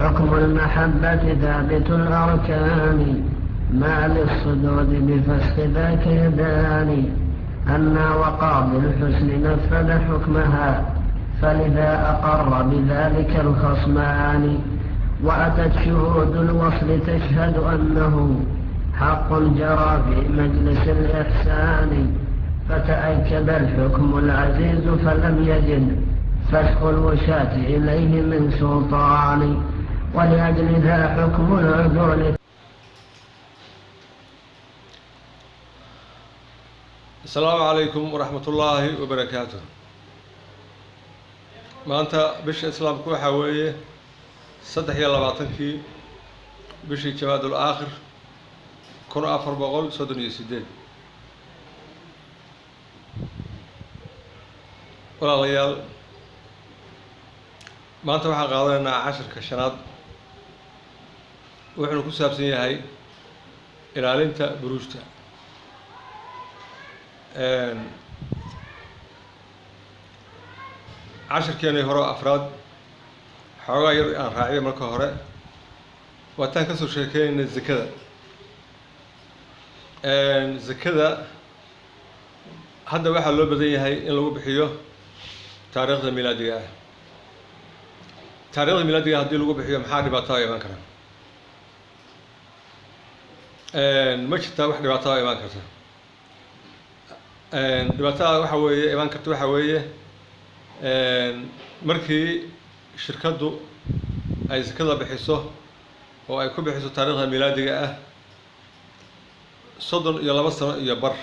حكم المحبة ثابت الأركان ما للصدود بفسخ ذاك يدان. أما وقاضي الحسن نفذ حكمها فلذا أقر بذلك الخصمان. وأتت شهود الوصل تشهد أنه حق جرى في مجلس الإحسان. فتأكد الحكم العزيز فلم يجد فسخ الوشاة إليه من سلطان. ولأجل ذا حكم العدول. السلام عليكم ورحمة الله وبركاته. maanta bisha islaamku waxa weeye 23 bishii Jamaadul Aakhir 1438. walaalayaal maanta waxaan qaadanaynaa casharka shanaad wuxuu ku saabsan yahay ilaalinta buruujta. casharkeennii hore afraad xoogaa yar aan raaciyo marka hore waataan ka soo sheekeynayna zakada. zakada hadda waxaa loo badan yahay in lagu bixiyo taariikhda milaadiga ah. taariikhda milaadiga haddii lagu bixiyo maxaa dhibaato ah imaan kara? ma jirtaa wax dhibaato ah imaan karta? dhibaatada waxa weeye imaan karta waxa weeye markii shirkaddu ay zakada bixiso oo ay ku bixiso taariikhda milaadiga ah 32 sano iyo bar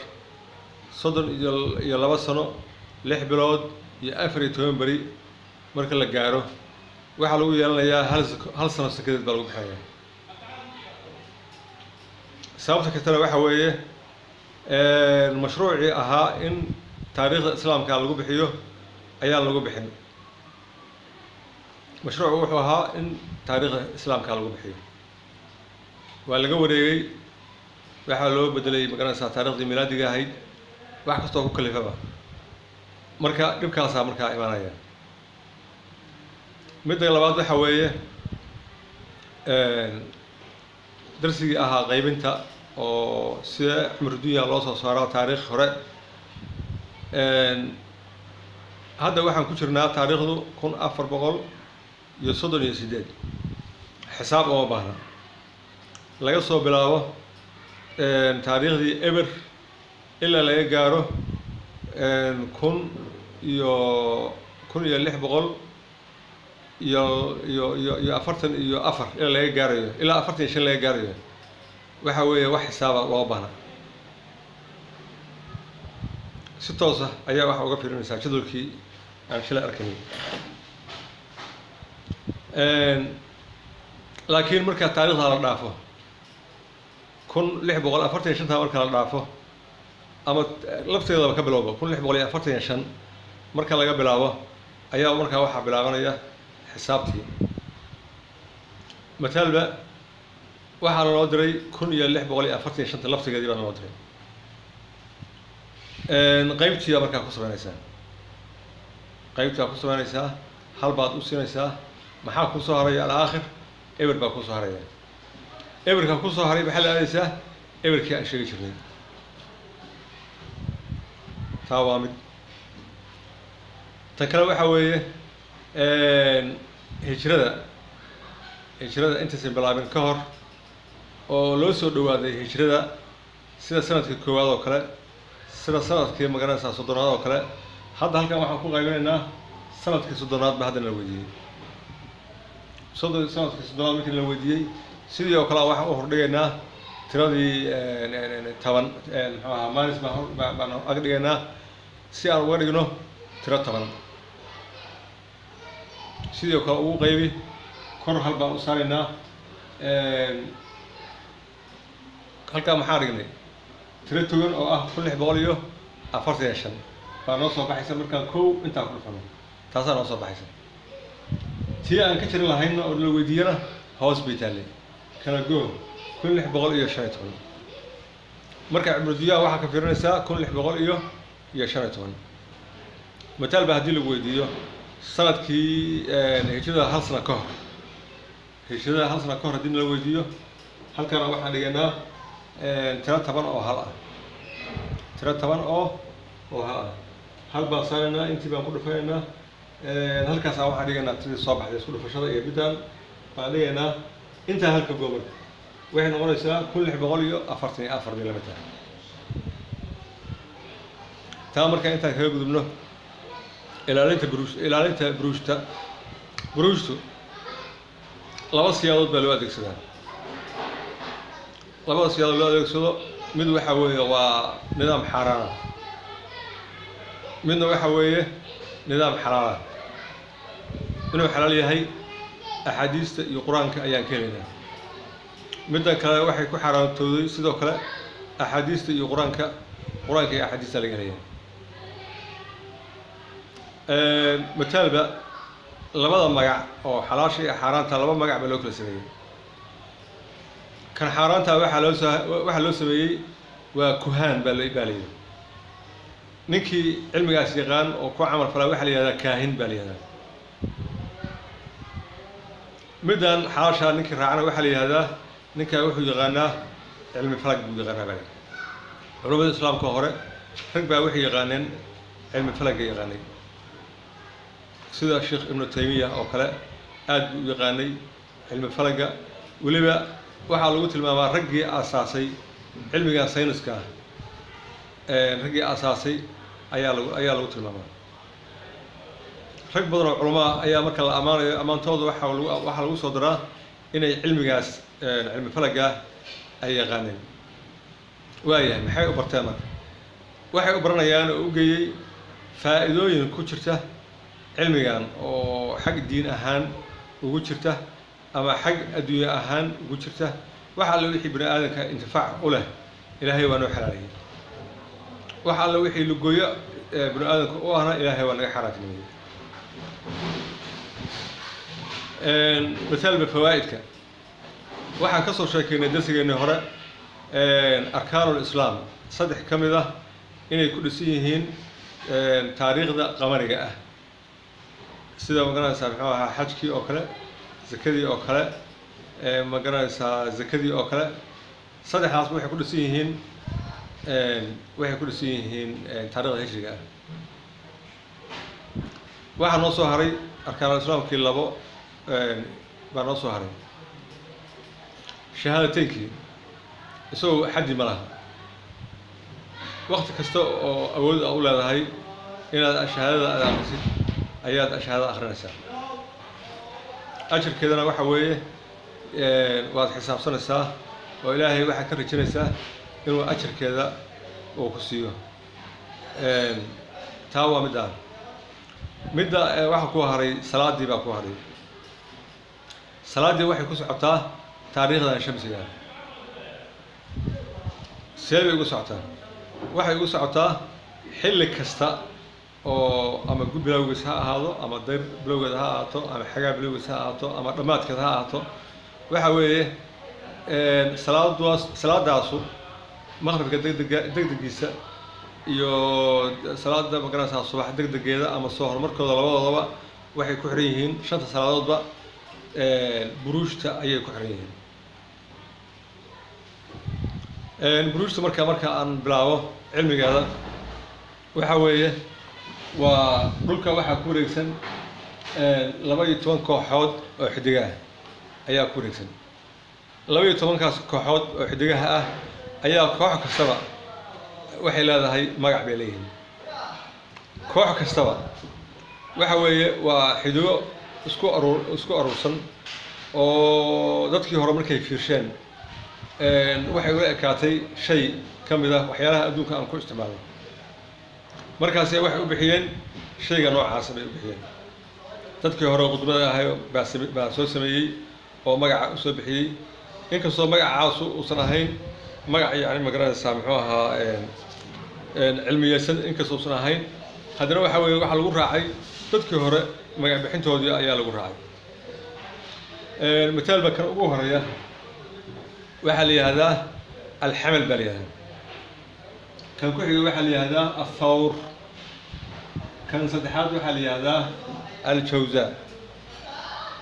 32 sano 6 bilood iyo 14 beri marka la gaaro waxaa lagu yeelanayaa hal sano sakadeed baa lagu bixinayaa. sababta kale waxa weeye mashruucii ahaa in taariikhda islaamka lagu bixiyo ayaan lagu bixin. mashruucu wuxuu ahaa in taariikhda islaamka lagu bixiyo waa laga wareegay waxaa loo bedelay magaranaysaa taariikhdii milaadiga ahayd wax kastoo ku kalifaba marka dhibkaasaa markaa imaanaya. midda labaad waxa weeye darsigii ahaa qaybinta oo sida cumrudunya loo soo saaro taariikh hore. hadda waxaan ku jirnaa taariikhdu 1438 xisaab uma baahna laga soo bilaabo taariikhdii eber ilaa laga gaaro 1600 iyo 44 ilaa laga gaarayo ilaa 45 laga gaarayo waxa weeye wax xisaaba uma baahna. si toos ah ayaa waxa uga fiirinaysaa jadwalkii aan shalay arkaynay. laakiin marka taariikhda la dhaafo 1645 marka la dhaafo ama lafteedaba ka bilowdo 1645 marka laga bilaabo ayaa markaa waxaa bilaabanaya xisaabtii. mathalba waxaa loo diray 1645 laftigeedii baa loo diray. qaybtii markaa ku sameynaysaa qaybtaa ku sameynaysaa hal baad u siinaysaa maxaa ku soo haraya al-aakhir eber baa ku soo haraya. eberka ku soo haray maxaa la aadaysaa eberkii aan sheegi jirnay. taa waa mid. tan kale waxa weeye hijrada intaysan bilaabin ka hor oo loo soo dhawaaday hijrada sida sanadkii koowaad oo kale sida sanadkii magaranaysaa soddonaad oo kale. hadda halkan waxaan ku qaybinaynaa sanadkii soddonaad ba hadda la weydiiyey. sanadkii soddonaad markii la weydiiyey sidii oo kale waxaan u hordhigaynaa tiradii 10 muxuu ahaa maalis baan ag dhigaynaa si aan uga dhigno tiro 10. sidii oo kale ugu qaybi kor hal baan u saaraynaa. halkaa maxaa dhignay tiro togan oo ah 1645 baa noo soo baxaysa markaan kow intaan ku dhufano taasaa noo soo baxaysa. tii aan ka jirin lahaynna oo la weydiiyana hoos bay taallay kala goo 1615 marka cumrudiyaha waxaa ka fiirinaysaa 1615. mathalba haddii lagu weydiiyo sanadkii hijrada hal sano ka hor heshada hal sano ka hor haddii la weydiiyo halkana waxaan dhigaynaa tiro 10 oo hal ah tiro 10 oo hal ah hal baan saaraynaa intii baan ku dhufaynaa halkaas waxaan dhigaynaa tirada soo baxday isku dhufashada iyo midaan baan dhigaynaa inta halka gobol waxay noqonaysaa 1644 millimeter taa marka inta kaga gudubno ilaalinta buruushtu laba siyaabood baa loo adeegsadaa labada siyaabood loo adeegsado mid waxa weeye waa nidaam xaraana midna waxa weeye nidaam xalaala inuu xalaal yahay axaadiista iyo quraanka ayaan keenaynaa midda kale waxay ku xaraantooday sidoo kale axaadiista iyo quraanka iyo axaadiista laga leeyahay مثالبا لبدا مقع oo xalaasha iyo xaaraanta laba magac ba loo kala sameeyay kan xaaraanta waxa loo sameeyay waa kuhaan baa leeyahay ninkii cilmigaas yaqaan oo ku camal falay waxa la yiraahdaa kaahin baa la yiraahdaa midan xalaasha ninkii raacana waxa la yiraahdaa ninka wuxuu yaqaanaa cilmi falag buu yaqaanaa baa culimada islaamka hore rag baa waxay yaqaaneen cilmi falag yaqaanay sida Sheikh Ibn Taymiyyah oo kale aad u yaqaanay cilmi falaga waliba waxa lagu tilmaamaa raggii asaasay cilmiga sayniska raggii asaasay ayaa lagu tilmaamaa rag badan oo culimo ayaa marka la amaanayo amaantooda waxa lagu soo daraa inay cilmigaas cilmi falaga ay yaqaaneen waayahay maxay u barteen marka waxay u baranayaan oo u geeyay faa'iidooyin ku jirta علميان أو حق الدين أهان وجرته أما حق الدنيا أهان وجرته وحال وحي بني آدم كانتفاع أوله إلهي وأنا حلالي وحال وحي لقويا بني آدم كأوهنا إلهي وأنا حراتني مثال بفوائدك وحال كسر شاكين الدرسي إنه هراء أركان الإسلام صدح كمذا إن يكون سيهين تاريخ ذا قمرية sida magaranaysa muxuu ahaa xajkii oo kale zakadii oo kale magaranaysa zakadii oo kale saddexdaas waxay ku dhisan yihiin taariikhda hijriga ah waxa noo soo haray arkaan islaamkii labo baa noo soo haray shahaadateynki isagoo xaddi ma laha waqti kasta oo awood u leedahay inaad shahaadada aad akhrisid ayaad ashhaada akhrinaysaa ajirkeedana waxa weeye waad xisaabsanaysaa oo ilaahay waxa ka rajinaysaa inuu ajirkeeda uu ku siiyo taa waa midda waxa ku haray salaadii baa ku haray salaadii waxay ku socotaa taariikhda shamsiga seebay ugu socotaa waxay ugu socotaa xilli kasta oo ama gud bilowgiis ha ahaado ama dayr bilowgeed ha ahaato ama xagaa bilowgiis ha ahaato ama dhammaadkeed ha ahaato waxa weeye salaadaasu maqribka degdegiisa iyo salaada magaranaysaa subax degdegeeda ama soo horumarkooda labadoodaba waxay ku xiran yihiin shanta salaadoodba buruushta ayay ku xiran yihiin buruushta marka aan bilaabo cilmigeeda waxa weeye waa dhulka waxaa ku wareegsan 12 kooxood oo xidigaha ayaa ku wareegsan 12kaas kooxood oo xidigaha ah ayaa koox kastaba waxay leedahay magac bay leeyihiin koox kastaba waxa weeye waa xidigo isku aruursan oo dadkii hore markay fiirsheen waxay u ekaatay shay kamid ah waxyaalaha adduunka aan ku isticmaalno markaas waxay u bixiyeen shayga noocaas bay u bixiyeen dadkii hore qudbada ahay baa soo sameeyay oo magaca u soo bixiyay inkastoo magacaas uusan ahayn magac yani magaranaysaa muxuu ahaa cilmiyeysan inkastoo uusan ahayn haddana waxa weeye waxa lagu raacay dadkii hore magac bixintoodii ayaa lagu raacay مثال كان أبوه ريا وحلي هذا الحمل باليها كان كحي وحلي هذا الثور كان صدحات وحلي هذا الجوزاء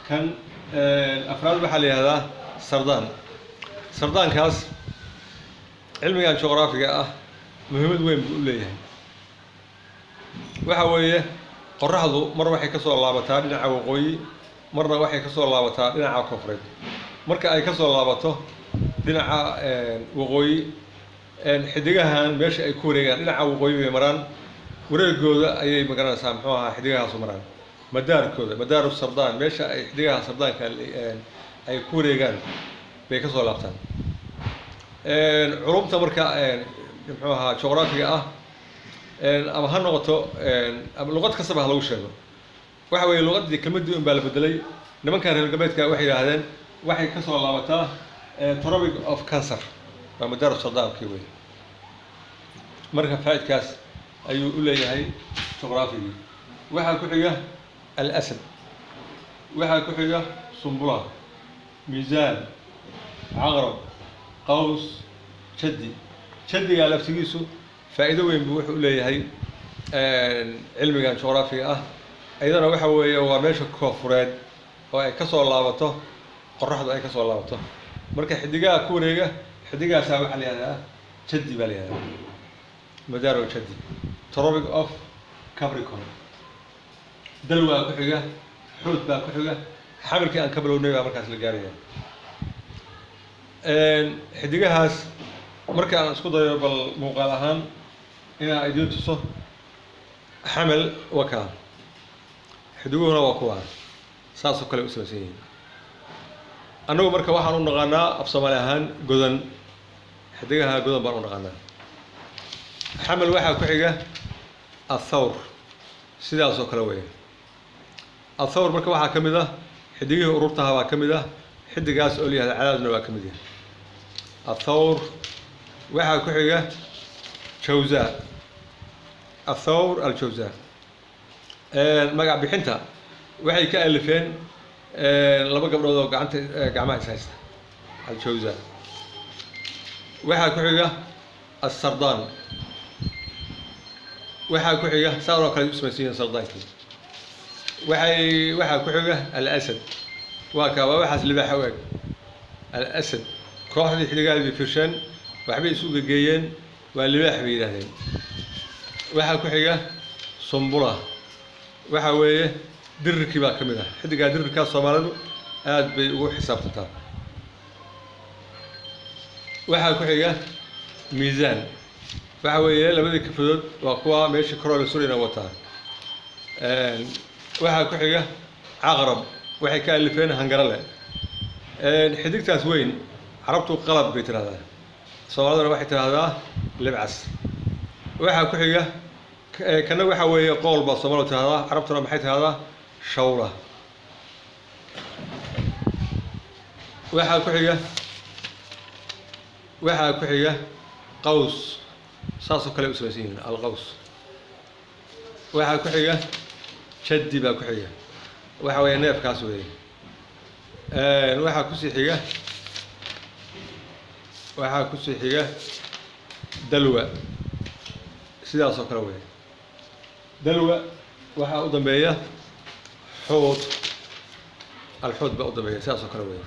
كان أفراد بحالي هذا سردان كاس علمي عن جغرافيا مهم وين بقول لي وحويه قرحضو مرة waxay ka soo laabataa dhinaca waqooyi marna waxay ka soo laabataa dhinaca koonfureed marka ay ka soo laabato dhinaca waqooyi xidigahan meesha ay ku wareegaan dhinaca waqooyi way maraan wareegooda ayay magaranaysaa muxuu ahaa xidigahaas u maraan madaarkooda madaaru sardaan meesha ay xidigaha sardaanka ay ku wareegaan bay ka soo laabtaan culumta marka muxuu ahaa juqraafiga ah ama ha noqoto ama luqad kasta baa lagu sheego waxa weeye luqadii kelmadii un baa la bedelay nimankan reer galbeedka waxay yiraahdeen waxay ka soo laabataa tropic of cancer waa madaaru sardaanki weey marka faa'idkaas ayuu u leeyahay juqraafigii waxa ku xiga al-asad waxa ku xiga sumbula miisaan aqrab qaws jaddiga laftigiisu faa'iido weyn buu wuxuu leeyahay cilmigan juqraafiga ah ayadana waxa weeye waa meesha koonfureed oo ay ka soo laabato qorraxdu ay ka soo laabato marka xidigaha ku wareega xidigaas waxa la yiraahdaa jaddi baa la yiraahdaa madaaru jaddi tropic of capricorn dalwa ku xiga xuud baa ku xiga xamirkii aan ka bilownay baa markaas la gaaraya xidigahaas marka aan isku dayo bal muuqaal ahaan inaan idin tuso xamal wakaa xidiguhuna waa kuwa saasoo kale u samaysan yihiin annagu marka waxaan u naqaanaa af soomaali ahaan godan xidigaha godan baan u naqaanaa xamal waxaa ku xiga athawr sidaasoo kale weeye athawr marka waxaa ka mid ah xidigihii ururtaha baa ka mid ah xidigaas oo liyahda cadaadna waa ka mid yahay athawr waxaa ku xiga jawzaa athawr aljawzaa magac bixinta waxay ka alifeen laba gabdhood oo gacmaha is haysta aljawzaa waxaa ku xiga assardaan waxaa ku xiga saaroo kale u samaysan yihiin sardaankii waxaa ku xiga al-asad waa kaa waa waxaas libaaxa u eg al-asad kooxdii xidigaha bay firsheen waxbay isu gegeeyeen waa libaax bay yidhaahdeen waxaa ku xiga sumbula waxa weeye dirirkii baa ka mid ah xidigaa dirirkaa soomaalidu aad bay ugu xisaabtantaa waxaa ku xiga miisaan waxa weeye labadii kafadood waa kuwa meeshii koroola surina wataa waxaa ku xiga caqrab waxay ka alifeen hangarale xidigtaas weyn carabtu qalab bay tiraahdaa soomaaliduna waxay tiraahdaa libcas waxaa ku xiga kana waxa weeye qool baa soomaalidu tiraahdaa carabtuna maxay tiraahdaa shawla waxaa ku xiga qaws saasoo kale u samaysan yihiin alqaws waxaa ku xiga jaddi baa ku xiga waxa weeye neefkaas weeye waxaa kusii xiga dalwa sidaasoo kale weeye dalwa waxaa u dambeeya xuud alxuud baa u dambeeya sidaasoo kale weeye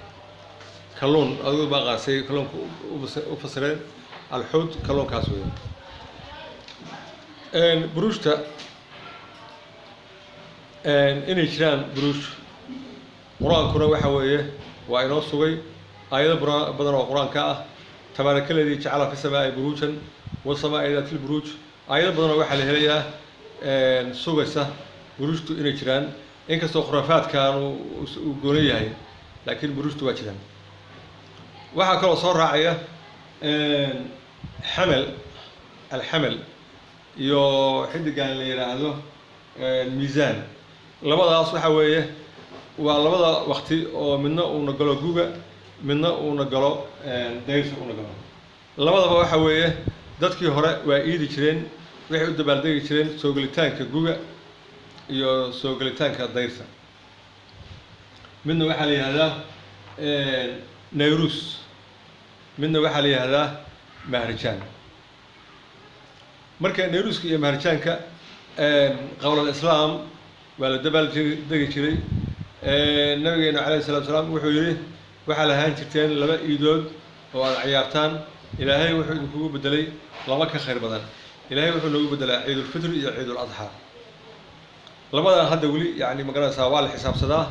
kalluun adigu baa qaasay kalluunka u fasireen alxuud kalluunkaas weeye buruushta inay jiraan buruush qur-aankuna waxa weeye waa inoo sugay aayado badan oo qur-aanka ah tabaaraka ladii jacala fi samaa'i buruujan wasamaa'i daati lburuuj aayado badan oo waxaa la helayaa sugaysa buruushtu inay jiraan inkastoo khuraafaadkan uu gooni yahay laakiin buruushtu waa jiraan waxaa kaloo soo raacaya alxamal iyo xidigan la yidhaahdo miisaan labadaas waxa weeye waa labada waqti oo midna uuna galo guga midna uuna galo dayrta uuna galo labadaba waxa weeye dadkii hore waa iidi jireen waxay u dabaaldegi jireen soo gelitaanka guga iyo soo gelitaanka dayrta midna waxaa la yidhahdaa nayruus midna waxaa la yidhahdaa maharjaan marka nayruuska iyo maharjaanka qowl al-islaam waa la dabaaldegi jiray nabigeena calayhi salaatu wasalaam wuxuu yidhi waxaa lahaan jirteen laba iidood oo aad ciyaartaan ilaahay wuxuu idinkugu bedelay laba ka khayr badan ilaahay wuxuu noogu bedelaa ciidulfitr iyo ciiduladxaa labadan hadda weli yani magaranaysaa waa la xisaabsadaa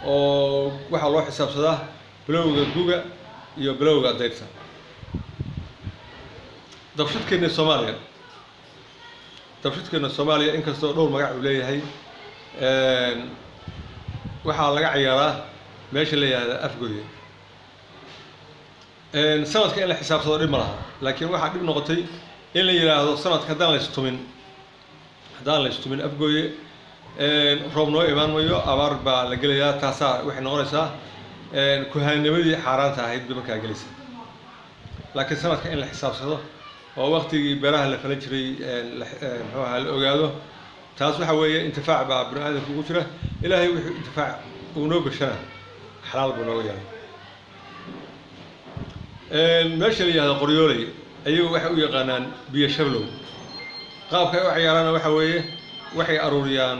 oo waxaa loo xisaabsadaa bilowga guga iyo bilowga dayrta dabshidkeena Soomaaliya inkastoo dhowr magac uu leeyahay waxaa laga ciyaaraa meesha la yiraahdo afgooye sanadka in la xisaabsado dhib ma laha laakiin waxaa dhib noqotay in la yiraahdo sanadka haddaan la istumin afgooye roob noo imaan mayo abaar baa la gelayaa taasaa waxay noqonaysaa kuhaanimadii xaaraanta ahayd bay markaa gelaysa laakiin sanadka in la xisaabsado oo waqtigii beeraha la falan jiray muxuu ahaa la ogaado taas waxa weeye intifaac baa bini aadamka ugu jira ilaahay wuxuu intifaac uu noo gashana xalaal buu nooga yahay meesha la yihahdo qoryooley ayagu waxay u yaqaanaan biyo shablow qaabka ay u ciyaaraan waxa weeye waxay aruuriyaan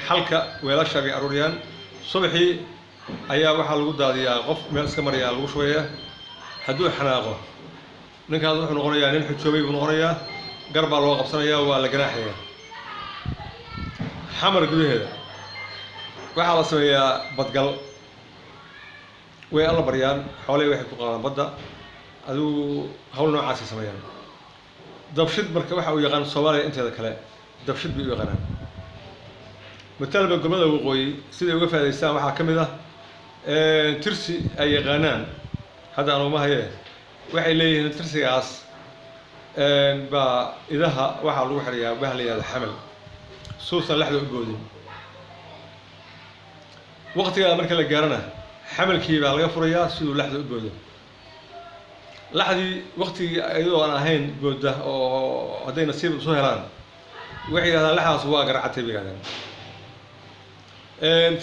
xalka weelasha bay aruuriyaan subaxii ayaa waxaa lagu daadiyaa qof meel iska maraya lagu shubayaa hadduu xanaaqo ninkaas wuxuu noqonayaa nin xujoobay buu noqonayaa gar baa loo qabsanayaa waa la ganaaxayaa xamar gudaheeda waxaa la sameeyaa badgal way alla baryaan xoolay waxay ku qaadaan badda adigu hawl noocaasay sameeyaan dabshid marka waxa uu yaqaan Soomaaliya inteeda kale dabshid bay u yaqaanaan matalba gobolada waqooyi siday uga faa'iideystaan waxaa ka mid ah tirsi ay yaqaanaan hadda aan uma haye waxay leeyihiin tirsigaas baa idaha waxaa lagu xiriyaa bahal la yiraahdo xamal suusan laxda u boodin waqtiga marka la gaarana xamalkii baa laga furayaa siduu laxda u boodo laxdii waqtigii ayadoo aan ahayn booda oo hadday nasiib soo helaan waxay yiraahdaan laxdaas waa garacatay bay yiraahdaan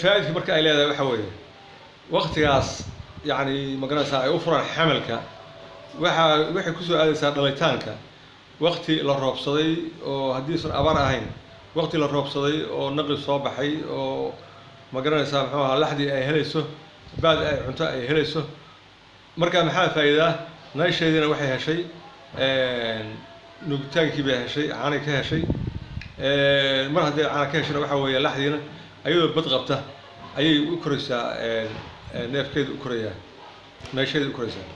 faa'iidka marka ay leedahay waxa weeye waqtigaas yani magaranaysaa ay u furaan xamalka waxay ku soo aadaysaa dhalitaanka waqti la roobsaday oo haddii san abaar ahayn waqti la roobsaday oo naqi soo baxay oo magaranaysaa muxuu ahaa laxdii ay helayso baad ay cunto ay helayso marka maxaa faa'iidaa naysheedina waxay heshay nugtaankii bay heshay caanay ka heshay mar haddii caana ka heshayna waxa weeye laxdiina ayadoo bad qabta ayay u koraysaa neefkeedu u korayaa naysheedu u koraysaa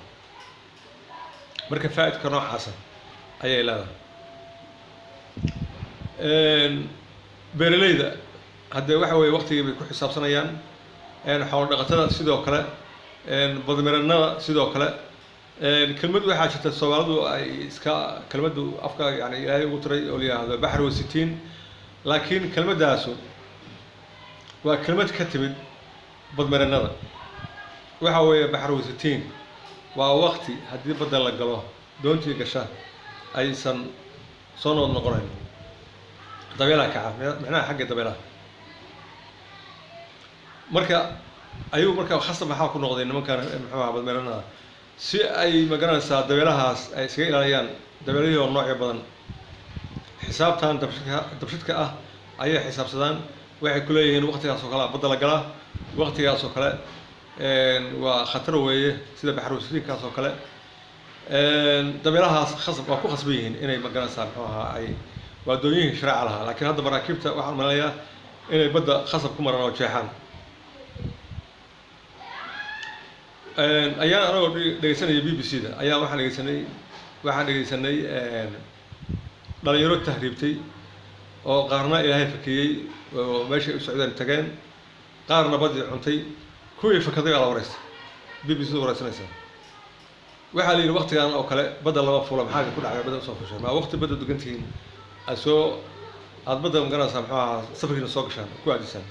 marka faa'iidka noocaasa ayay leedahay beeralayda haddee waxa weeye waqtigii bay ku xisaabsanayaan xoolo dhaqatada sidoo kale badmiranada sidoo kale kelmad waxaa jirta Soomaalidu ay iska kelmadu afka yani ilaahay ugu tiray oo la yiraahdo baxr wasitiin laakiin kelmadaasu waa kelmad ka timid badmiranada waxa weeye baxr wasitiin waa waqti haddii badda la galo doontii gasha aysan soo noqonayn dabeelaha kaca macnaha xagga dabeelaha marka ayuu marka khasab maxaa ku noqday nimankan muxuu ahaa badmeeranada si ay magaranaysaa dabeelahaas ay iskaga ilaaliyaan dabeelihii oo noocyo badan xisaabtan dabshidka ah ayay xisaabsadaan waxay ku leeyihiin waqtigaas oo kale badda la galaa waqtigaas oo kale waa khatar weeye sida baxruusiinkaas oo kale dabeelahaas khasab waa ku khasban yihiin inay magaranaysaa muxuu ahaa ay waa doonyihiin sharci lahaa laakiin hadda maraakiibta waxaan malaya inay badda khasab ku maraan oo jeexaan ayaan anagoo dhegeysanaya BBC-da ayaa waxaan dhegeysanay dhalinyaro tahriibtay oo qaarna ilaahay fakiyey oo meeshay u socdeen tageen qaarna badii cuntay kuwii fakaday baa la wareysa BBC-da wareysanaysa waxaa la yidhi waqtigan oo kale badda lama fuula maxaa ku dhacay badda usoo fushay maa waqti badda dugantihiin aad badda magaranaysaa muxuu ahaa safarkiina soo gashaan ku aadisaan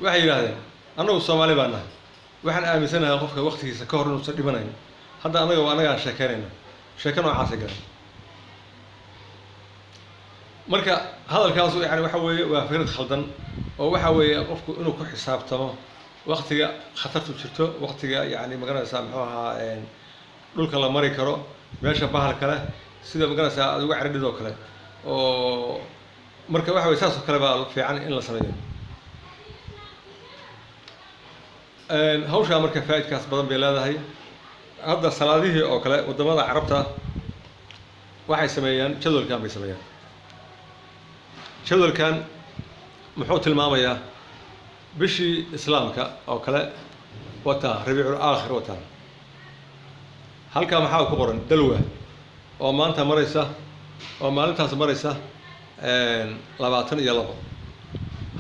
waxay yidhaahdeen annagu Soomaali baan nahay waxaan aaminsanahay qofka waqtigiisa ka hor inuusan dhimanayn hadda anagaan sheekeynayna sheeko noocaas garan marka hadalkaas yani waxa weeye waa fikrad khaldan oo waxa weeye qofku inuu ku xisaabtamo waqtiga khatartu jirto waqtiga yani magaranaysaa muxuu ahaa dhulka la mari karo meesha bahal kale sida magaranaysaa aad uga ciridoo kale oo marka waxa way saas oo kale baa fiican in la sameeyo hawsha marka faa'iidkaas badan bay leedahay hadda salaadihii oo kale wadamada carabta waxay sameeyaan jadwalkan bay sameeyaan jadwalkan muxuu tilmaamayaa bishii islaamka oo kale wata rabiicul aakhir wata halka maxaa ku qoran dalwa oo maanta maraysa oo maalintaas maraysa 22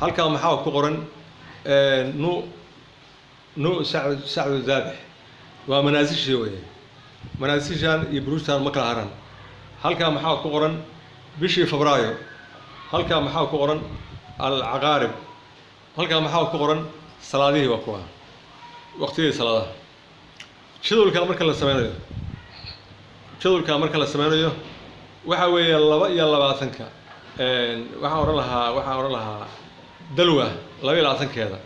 halka maxaa ku qoran nu sacd zaabix waa manaasishii weeye manaasishan iyo buruustan ma kala haran halka maxaa ku qoran bishii febraayo halka maxaa ku qoran al-aqarib halka maxaa ku qoran salaadihii waa kuwa waqtigii salaadaha jadwalka marka la sameynayo waxa weeye 22ka waxaan oran lahaa dalwa 22keeda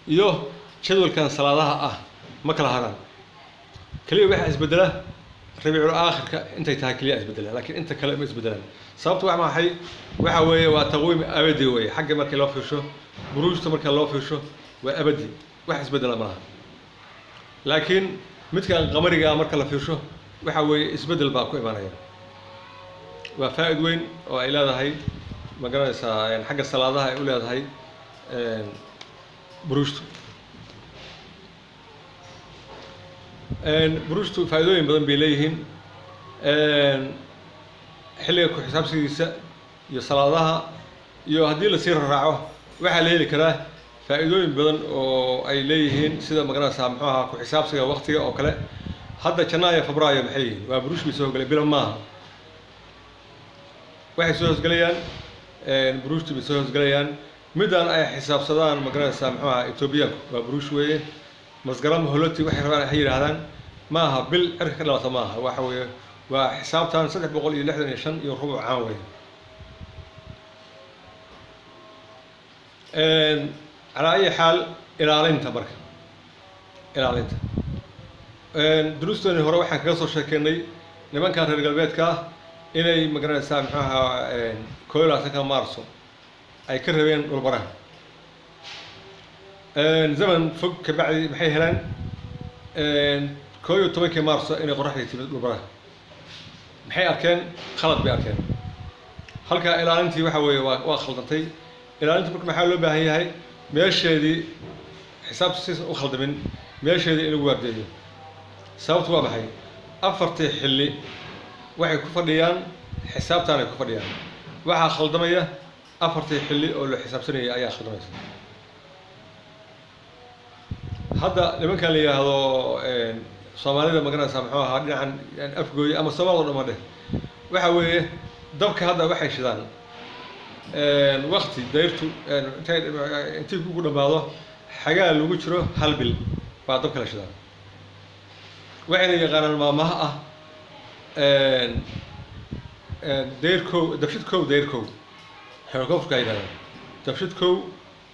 iyo jadwalkan salaadaha ah ma kala haran kaliya waxa isbedela rabiicul aakhirka intay tahay kaliya isbedela laakiin inta kale ma isbedelaan sababtu waxa weeye waa taqwiim abadi weeye xagga marka loo fiirsho buruujta marka loo fiirsho waa abadi wax isbedela ma laha laakiin midkan qamariga marka la fiirsho waxa weeye isbedel baa ku imanaya waa faa'iid weyn oo ay leedahay ma garanaysaa xagga salaadaha ay u leedahay buruujtu buruujtu faa'iidooyin badan bay leeyihiin xilliga ku xisaabsigiisa iyo salaadaha iyo haddii la sii raaco waxaa la heli karaa faa'iidooyin badan oo ay leeyihiin sida ma garanaysaa muxuu ahaa ku xisaabsiga waqtiga oo kale hadda janaayo febraayo maxay yihiin waa buruush bay soo hogalay bilo maaha waxay soo hosgalayaan buruushtu bay soo hosgalayaan midaan ay xisaabsadaan ma garanaysaa muxuu ahaa etoobiyaanku waa buruush weeye masgaram holoti waxay rabaan ay yiraahdaan ma aha bil cirka ka dhalata ma aha waxa weeye waa xisaabtan 365 iyo rubuc caan weeye على أي حال ilaalinta marka ilaalinta duruustani hore waxaan kaga soo sheekeynay nimankan reer galbeedka inay magaranaysaa muxuu ahaa 21 maarso ay ka rabeen dhulbaraha zaman fog ka bacdi maxay heleen 11 maarso inay qoraxda timid dhulbaraha maxay arkeen khalad bay arkeen halka ilaalintii waxa weeye waa khaldantay ilaalinta marka maxaa loo baahan yahay meesheedii xisaabtiisa u khaldamin meesheedii in lagu waardeeyo sababtu waa maxay afartii xilli waxay ku fadhiyaan xisaabtaan ay ku fadhiyaan waxaa khaldamaya afartii xilli oo la xisaabsanayay ayaa khaldamaysa hadda nimankan la yidhaahdo soomaalida magaranaysaa muxuu ahaa dhinacan afgooye ama soomaalida dhama dheh waxa weeye dabka hadda waxay shidaan waqti dayrtu intii ugu dhamaado xagaa lagu jiro hal bil baa dabka la shidaan waxayna yaqaanaan maamaha ah dayrkow dabshidkow dayrkow helicopterka yidhahdaan dabshidkow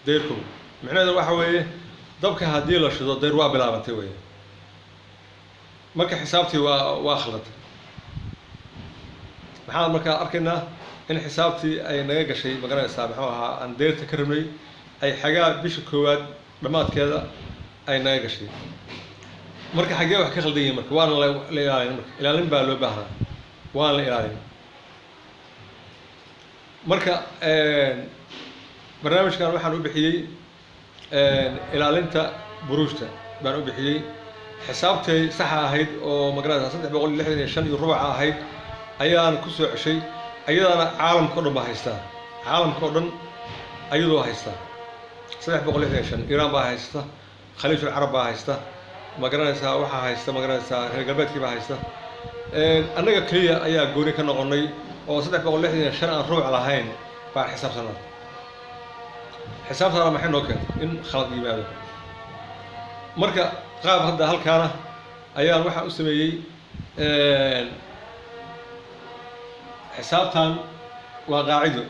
dayrkow micnaheedu waxa weeye dabka haddii la shido dayr waa bilaabantay weeye marka xisaabtii waa khaldantay maxaan markaa arkaynaa in xisaabtii ay naga gashay magaranaysaa muxuu ahaa aan deyrta ka rabnay ay xagaa bisha koowaad dhammaadkeeda ay naga gashay marka xaggee wax ka khaldan yihiin marka waana la ilaalin marka ilaalin baa loo baahnaa waana la ilaalin marka barnaamijkan waxaan u bixiyey ilaalinta buruujta baan u bixiyey xisaabtay saxa ahayd oo magaranaysaa 365 iyo rubuc ahayd ayaan ku soo ceshay ayadana caalamka oo dhan baa haystaa caalamka oo dhan ayadoo haystaa 365 Iran baa haysta khaliijul carab baa haysta magaranaysaa waxa haysta magaranaysaa reer galbeedkii baa haysta annaga kaliya ayaa gooni ka noqonay oo 365 aan rubuc lahayn baa xisaabsanaa xisaabtana maxay noo keentay in khalad yimaado marka qaab hadda halkaana ayaan waxaan u sameeyey حسابتان وقاعده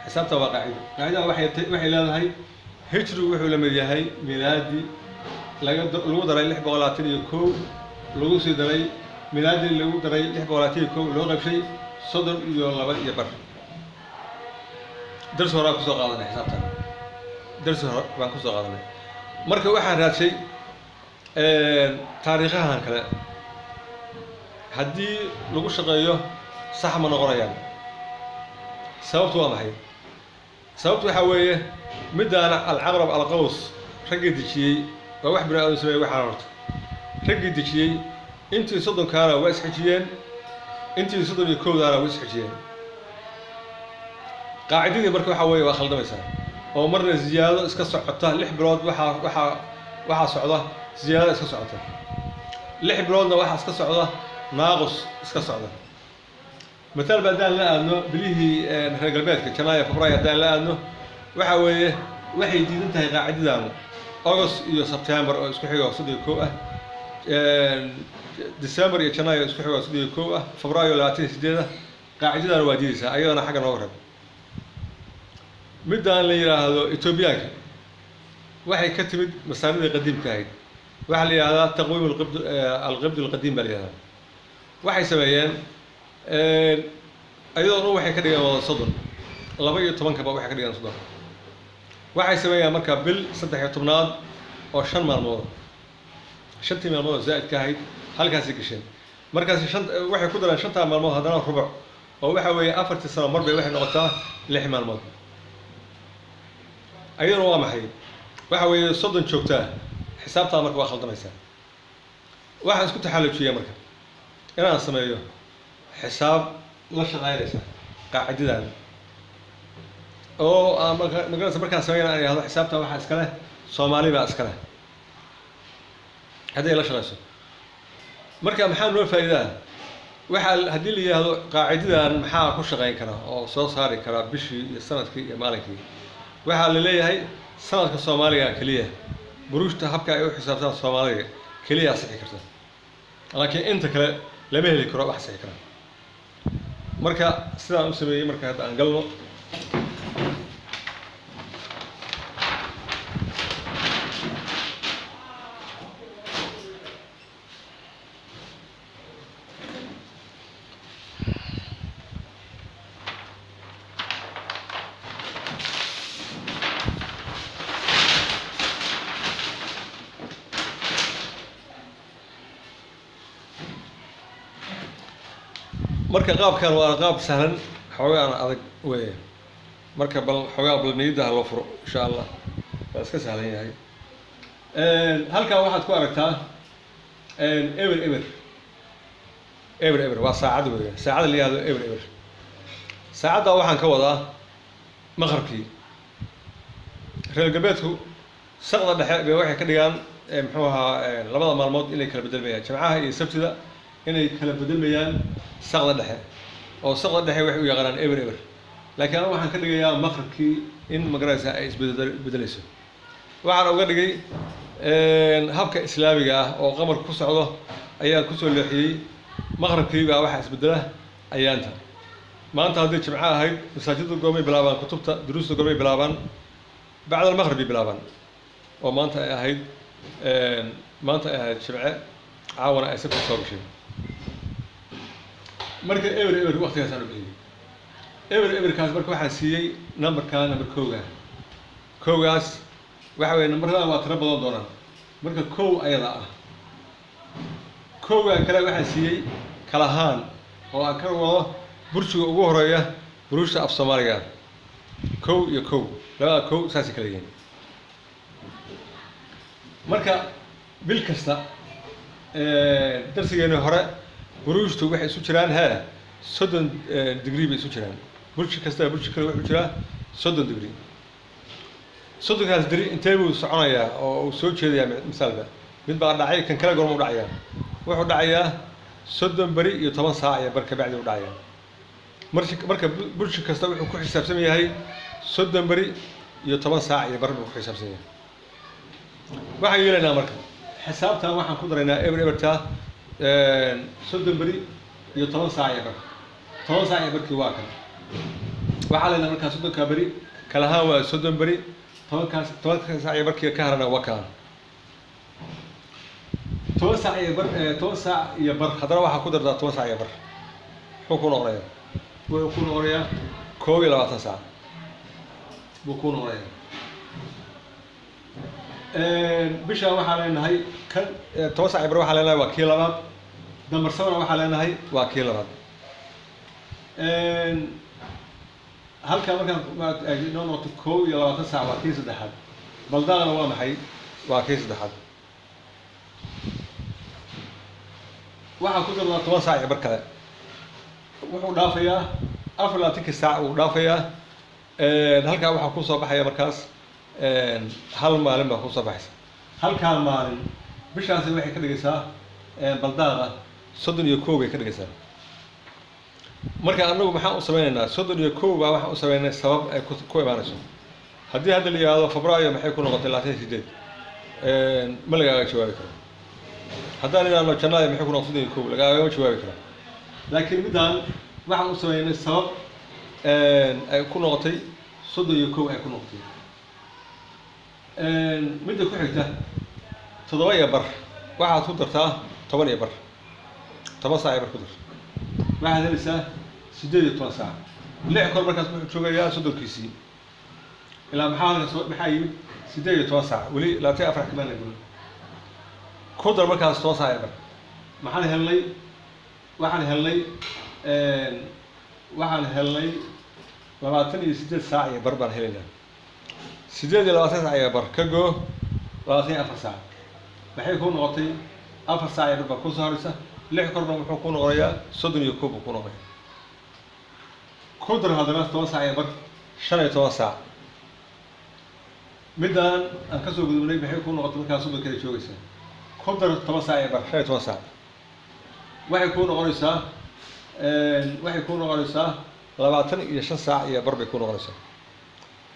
حسابتان وقاعده قاعده waxay leedahay hijri wuxuu la mid yahay milaadi lagu daray 621 lagu sii daray milaadi lagu daray 621 loo qaybshay 32 iyo bar درس هراء كسو قادنا حسابتان درس هراء بان كسو قادنا مركا waxaan raadshay taariikhahan kale haddii lagu shaqeeyo sax ma noqonayaan sababtu waa maxay sababtu waxa weeye midaan alcaqrab alqaws raggii dejiyey waa wax bini aadam sameeyay waxaan horta raggii dejiyey intii 30 kaana waa isxijiyeen intii 31 daana waa isxijiyeen qaacidadii marka waxa weeye waa khaldamaysaa oo marna ziyaado iska socota 6 bilood waxa socda ziyaado iska socota 6 biloodna waxa iska socda naaqus iska socda مثال بدان لا أنه بليه رجال بيتك كناية فبراير بدان لا أنه وحوي وحي جديد انتهى قاعد دامه أغسطس يو سبتمبر اسكو حيو صدي كوه ديسمبر يو كناية اسكو حيو صدي كوه فبراير لاتين سديده قاعد دامه واديسه أيوة أنا حاجة نورب مدان اللي هذا إثيوبياك وحي كتب مساند القديم كايد وحي هذا تقويم القبض القديم باليها وحي سبيان أيضاً waxay ka dhigeen wada sodon 12 ba waxay ka dhigeen sodon waxay sameeyaan marka bil 13aad oo 5 maalmood 5 maalmood zaid ka ahayd halkaas gasheen markaas waxay ku daraan 5 maalmood hadana rubuc oo waxa weeye 4 sano mar bay waxay noqotaa 6 maalmood ayadana waa maxay waxa weeye sodon joogtaa xisaabta marka waa khaldamaysaa waxaan isku taxallujiyaa marka inaan sameeyo حساب لا شغالة قاعدة أو مقالة مركز سوينا أنا هذا حساب تبع عسكرة صومالي بعسكرة هذا لا شغالة مركز محل نور فائدة وحال هدي لي هذا قاعدة محل كل شغالين كنا أو صاري كنا بشي السنة كي مالكي وحال اللي هي سنة كصومالية كلية بروش تحبك أي حساب تبع صومالية كلية صحيح كرتا لكن أنت كلا لما هي الكرة واحد صحيح كرا marka sidaan u sameeyay marka hadda aan galno marka qaabkan waa qaab sahlan xoogaa adag weeye marka bal xoogaa bal niyada loo furo insha Allah waa iska sahlan yahay halka waxaad ku aragtaa eber waa saacad weeye saacad la yiraahdo eber saacada waxaan ka wadaa maqribkii reer galbeedku saqda dhexe bay waxay ka dhigaan muxuu ahaa labada maalmood inay kala bedelmayaan jimcaha iyo sabtida inay kala bedelmayaan saqda dhexe oo saqda dhexe waxay u yaqaanaan eber laakiin anigu waxaan ka dhigayaa maqribkii in magaraysa ay isbedelayso waxaan uga dhigay habka islaamiga ah oo qamarku ku socdo ayaa ku soo leexiyay maqribkii baa waxa isbedela ayaanta maanta haddii jimco ahayd masaajidda goomay bilaabaan kutubta duruusta goomay bilaabaan bacda almaqrib bilaabaan oo maanta ay ahayd jimce caawana ay sabti soo gashay marka eber waqtigaas aan u bixiyay eberkaas marka waxaan siiyey numberka number kowgaas waxa weeye numberada waa tiro badan doonaan marka kow ayada ah kowgan kale waxaan siiyey kalahaan oo aan ka wado burjiga ugu horeeya burushta af Soomaaliga kow iyo kow labada kow saasi kala yihiin marka bil kasta darsigeena hore burushtu waxay isu jiraan 30 degree bay isu jiraan burji kasta burji kale wuxuu jiraa 30 degree 30 degree intee buu soconayaa oo uu soo jeedayaa misalba mid baa dhacay kan kale goorma u dhacayaa wuxuu dhacayaa 30 bari iyo 10 saac iyo barka bacdi u dhacayaa marka burji kasta wuxuu ku xisaabsan yahay 30 bari iyo 10 saac iyo bar buu ku xisaabsan yahay waxaan yeelaynaa marka xisaabtan waxaan ku daraynaa eberta 30 bari iyo 10 saac iyo bar 10 saac iyo barkii waa kan waxaa leeyahay marka 30 bari kala haan waa 30 bari 10 saac iyo barkii ka harana waa kan 10 saac iyo bar hadana waxa ku dardaa 10 saac iyo bar wuxuu ku noqonayaa 22 saac بكون ورايا بشا waxaa leenahay kan toos cibro waxaa leenahay waa kii labaad dambar sabana waxaa leenahay waa kii labaad halka markaan noo noqoto 21 saac waa kii saddexaad baldaana waa maxay waa kii saddexaad waxaan ku darnaa 10 saac cibar kale wuxuu dhaafayaa 24 saac uu dhaafayaa halka waxa ku soo baxaya markaas hal maalin baa ku soo baxaysa halkaan maalin bishaasi waxay ka dhigaysaa baldaada 31 bay ka dhigaysaa marka anagu maxaan u sameeynaa 31 baa waxaan u sameeynaa sabab ay ku imaanayso haddii hadda la yiraahdo Febraayo maxay ku noqotay 28 ma laga jawaabi karo haddaan inaanu Janaayo maxay ku noqotay 31 laga jawaabi karo laakiin midaan waxaan u sameeynaa sabab ay ku noqotay 31 ay ku noqotay midda ku xigta 7 iyo bar waxaad ku dartaa 10 iyo bar 10 saac bar ku dar waxaad helaysaa 18 saac lix kor markaas wuxuu joogayaa 30kiisii ilaa maxaa yimid 18 saac weli 24 kama lagu ku dar markaas 10 saac bar maxaan helnay waxaan helnay 28 saac iyo bar baan helaynaa 28 saac iyo bar ka goo 24 saac maxay ku noqotay 4 saac iyo bar ku soo haraysa lix korna wuxuu ku noqonayaa 31 buu ku noqonayaa ku dar hadana 10 saac iyo bar 15 saac midaan aan ka soo gudubnay maxay ku noqotay markaas soo kale joogaysa ku dar 10 saac iyo bar 15 saac waxay ku noqonaysaa 25 saac iyo bar bay ku noqonaysaa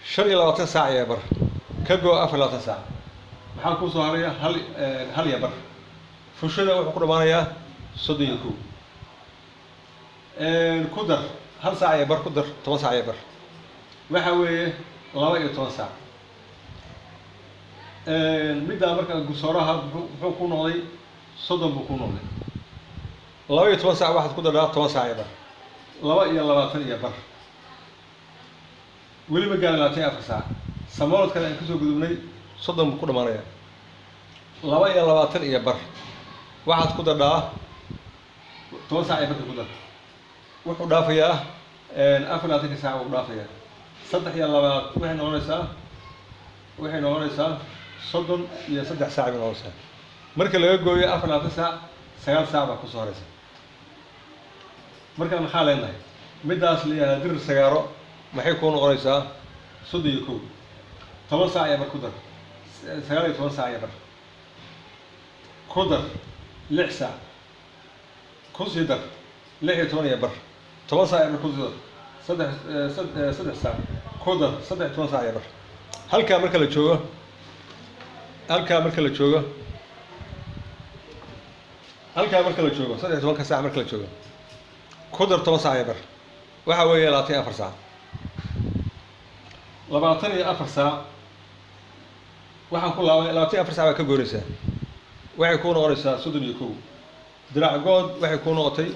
25 saac iyo bar ka goo 24 saac maxaa ku soo haraya hal iyo bar fushada wuxuu ku dhamaanayaa 31 ku dar hal saac iyo bar ku dar 10 saac iyo bar waxa weeye 12 saac midda marka gusooraha wuxuu ku noqday 30 buu ku noqday 12 saac waxaad ku dardaa 10 saac iyo bar 22 iyo bar weli ma gaar 24 saac samoolad kale aan ka soo gudubnay 30 buu ku dhamaanayaa 22 iyo bar waxaad ku dardaa 10 saac iyo bar ku dar wuxuu dhaafayaa 24 saac uu dhaafayaa 3 iyo 2 waxay noqonaysaa 30 iyo 3 saac bay noqonaysaa marka laga gooyo 24 saac 9 saac baa ku soo haraysa marka maxaa leenahay midaas leeyahay dir sagaaro maxay ku noqonaysaa 31 10 saac iyo bar ku dar 19 saac iyo bar ku dar 6 saac ku sii dar 16 iyo bar 10 saac iyo bar ku sii dar 3 saac ku dar 13 saac iyo bar halka marka la joogo 13 saac marka la joogo ku dar 10 saac iyo bar waxa weeye 24 saac 24 saac waxaan ku laabay 24 saac ka gooraysaa waxay ku noqonaysaa 31 dirac good waxay ku noqotay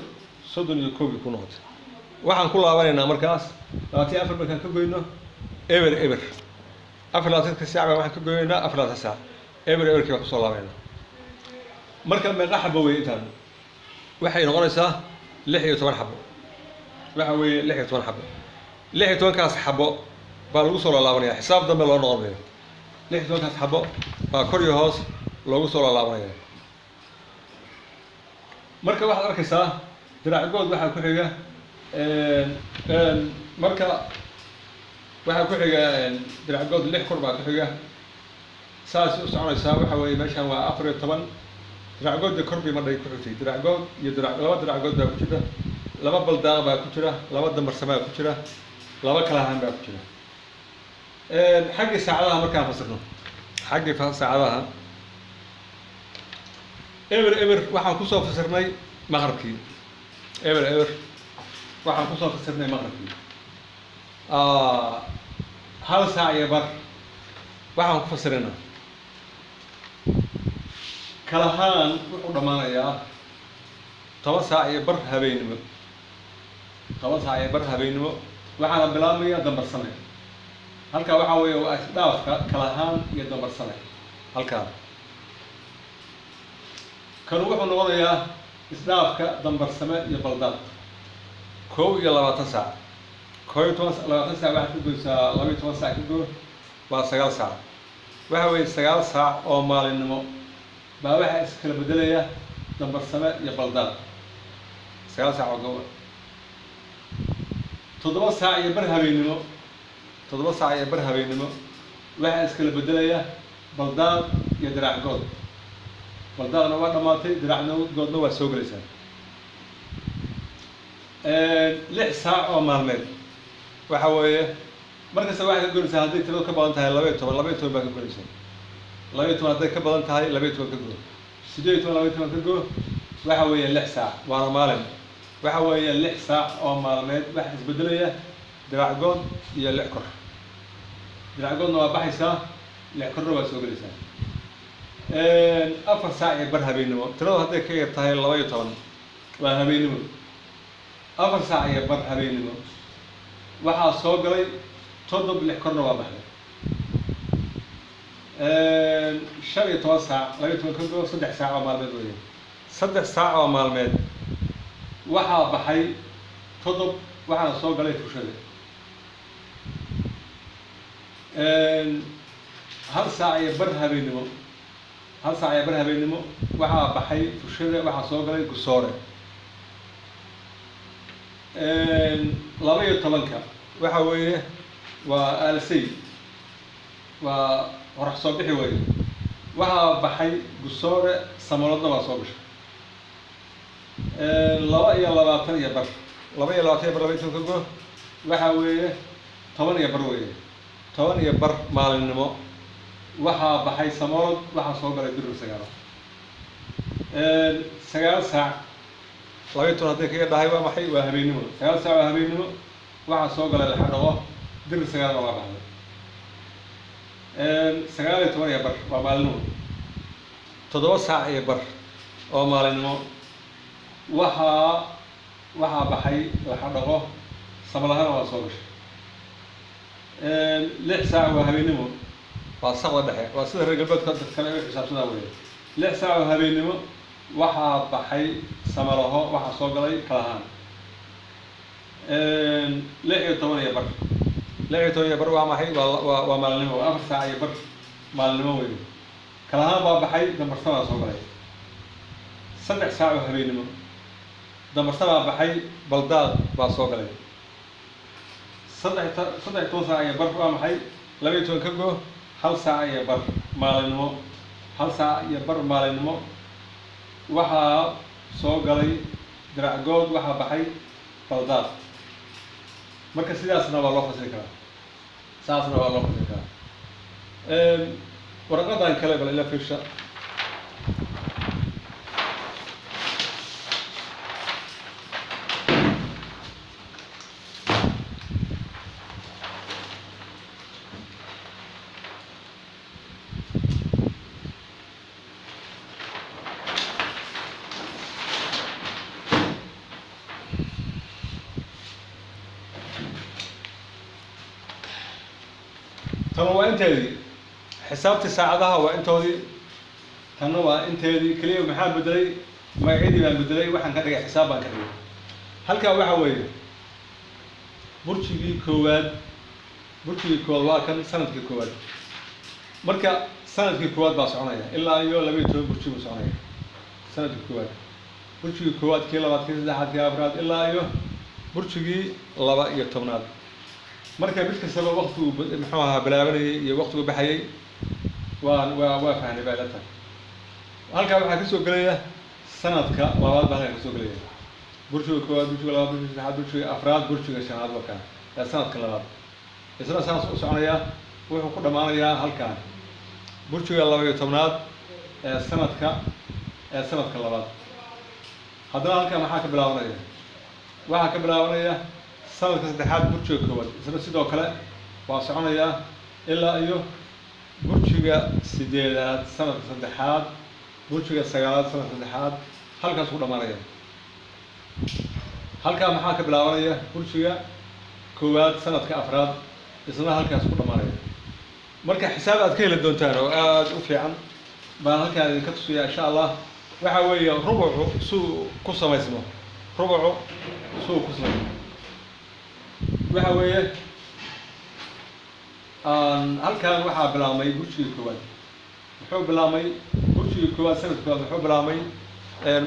31 ku noqotay waxaan ku laabanaynaa markaas 24 markaan ka goyno eber 24 saac waxaan ka goynaynaa 24 saac eber ka soo laabayna marka meeqa xabo way intaan waxay noqonaysaa 16 xabo waxa weeye 16 xabo 16 kaas xabo baa lagu soo laabanaya xisaab dambe loo noqonayo 16 kaas xabo baa kor iyo hoos loogu soo laabanaya marka waxaad arkaysaa diraacood waxa ku xiga marka waxa ku xiga diraacood 6 kor baa ku xiga saas u soconaysaa waxa weeye meeshan waa 14 diraacood kor bay madhay ku xigtay diraacood iyo laba diraacood baa ku jira laba baldaan baa ku jira laba dambar samaa ku jira laba kala ahaan baa ku jira xagga saacadaha markaan fasirno xagga saacadaha eber waxaan ku soo fasirnay maqribkii eber waxaan ku soo fasirnay maqribkii hal saac iyo bar waxaan ku fasirnaa kala ahaan wuxuu dhamaanayaa 10 saac iyo bar habeenimo 10 saac iyo bar habeenimo waxaana bilaabmaya dambar samee halkaa waxaa weeye waa isdhaafka kala ahaan iyo dambarsame halkaa kan wuxuu noqonayaa isdhaafka dambarsame iyo baldad 21 saac 21 saac waxaad ku goysaa 12 saac ku goy waa 9 saac waxa weeye 9 saac oo maalinimo baa waxa iskala bedelaya dambarsame iyo baldad 9 saac oo goor 7 saac iyo bar habeenimo 7 saac iyo bar habeenimo waxa iskala bedelaya baldad iyo diraac good baldadna waa dhamaatay diraacna goodna waa soo galaysaa 6 saac oo maalmeed waxa weeye markasta waxay ka golaysaa haddii tiradu ka badan tahay 12 baa ka golaysaa 12 hadday ka badan tahay 12 ka go 18 ka go waxa weeye 6 saac waana maalin waxa weeye 6 saac oo maalmeed waxa isbedelaya diraac good iyo 6 kor diraac goodna waa baxaysaa 6 korna waa soo galaysaa 4 saac iyo bar habeenimo tiradu hadday ka yar tahay 12 waa habeenimo 4 saac iyo bar habeenimo waxaa soo galay 7 6 korna waa baxday 15 saac 12 ka go 3 saac oo maalmeed weeye 3 saac oo maalmeed waxaa baxay 7 waxaana soo galay fushada 1 saac iyo bar habeenimo 1 saac iyo bar habeenimo waxaa baxay fushada waxaa soo galay gusoore 12 waxa weeye waa aalsay waa horax soo bixi weeye waxaa baxay gusoore samaladna waa soo gashay 22 iyo bar 22 iyo bar 22 ka go waxa weeye 10 iyo bar weeye 10 iyo bar maalinimo waxaa baxay samalad waxaa soo galay bir sagaal 9 saac 12 hadday kaga dhahay waa maxay waa habeenimo 9 saac waa habeenimo waxaa soo galay laxadhaqo bir sagaal waa baxday 9 iyo bar waa maalinimo 7 saac iyo bar oo maalinimo waxaa baxay laxadhaqo samalahana waa soo gashay 6 saac waa habeenimo waa saqda dhexe waa sida reer galbeedka dadka kale ay xisaabtada weeye 6 saac oo habeenimo waxaa baxay samalaho waxaa soo galay kalahaan 16 iyo bar 16 iyo bar waa maxay waa maalinimo 4 saac iyo bar maalinimo weeye kalahaan baa baxay dambarsana soo galay 3 saac oo habeenimo dambarsana baxay baldad baa soo galay 13 saac iyo bar waa maxay 12 ka go 1 saac iyo bar maalinimo 1 saac iyo bar maalinimo waxaa soo galay diraac good waxaa baxay baldad marka sidaasna waa loo fasiri karaa saasna waa loo fasiri karaa warqadan kale bal ila fiirsha tan waa inteedii xisaabtii saacadaha waa intoodii tanna waa inteedii kaliya maxaa bedelay magacyadii baan bedelay waxaan ka dhigay xisaab baan ka dhigay halkaa waxa weeye burjigii koowaad waa kan sanadkii koowaad marka sanadkii koowaad baa soconaya ilaa iyo 12 burji buu soconaya sanadkii koowaad burjigii koowaad kii labaad kii saddexaad kii afraad ilaa iyo burjigii 12aad marka mid kastaba waqtigu muxuu ahaa bilaabanayay iyo waqtigu baxayay waa fahnay baa la tahay halkaa waxaa kasoo gelaya sanadka labaad baa halkaa kasoo gelaya burjiga koowaad burjiga labaad burjiga saddexaad burjiga afraad burjiga shanaad waa kaan ee sanadka labaad isna saas u soconaya wuxuu ku dhammaanayaa halkaan burjiga 12aad ee sanadka labaad haddana halkaa maxaa ka bilaabanaya waxaa ka bilaabanaya sanadka saddexaad burjiga koowaad isna sidoo kale waa soconayaa ilaa iyo burjiga 8aad sanadka saddexaad burjiga 9aad sanadka saddexaad halkaas ku dhamaanaya halkaa maxaa ka bilaabanaya burjiga koowaad sanadka afraad isna halkaas ku dhamaanaya bilaabanaya marka xisaab aad ka heli doontaan oo aad u fiican baan halkaan idinka tusiyaa insha allah waxa weeye rubucu suu ku samaysmo rubucu suu ku samaysmo waxa weeye halkaan waxaa bilaabmay burjigii koowaad muxuu bilaabmay burjigii koowaad sanadkii koowaad muxuu bilaabmay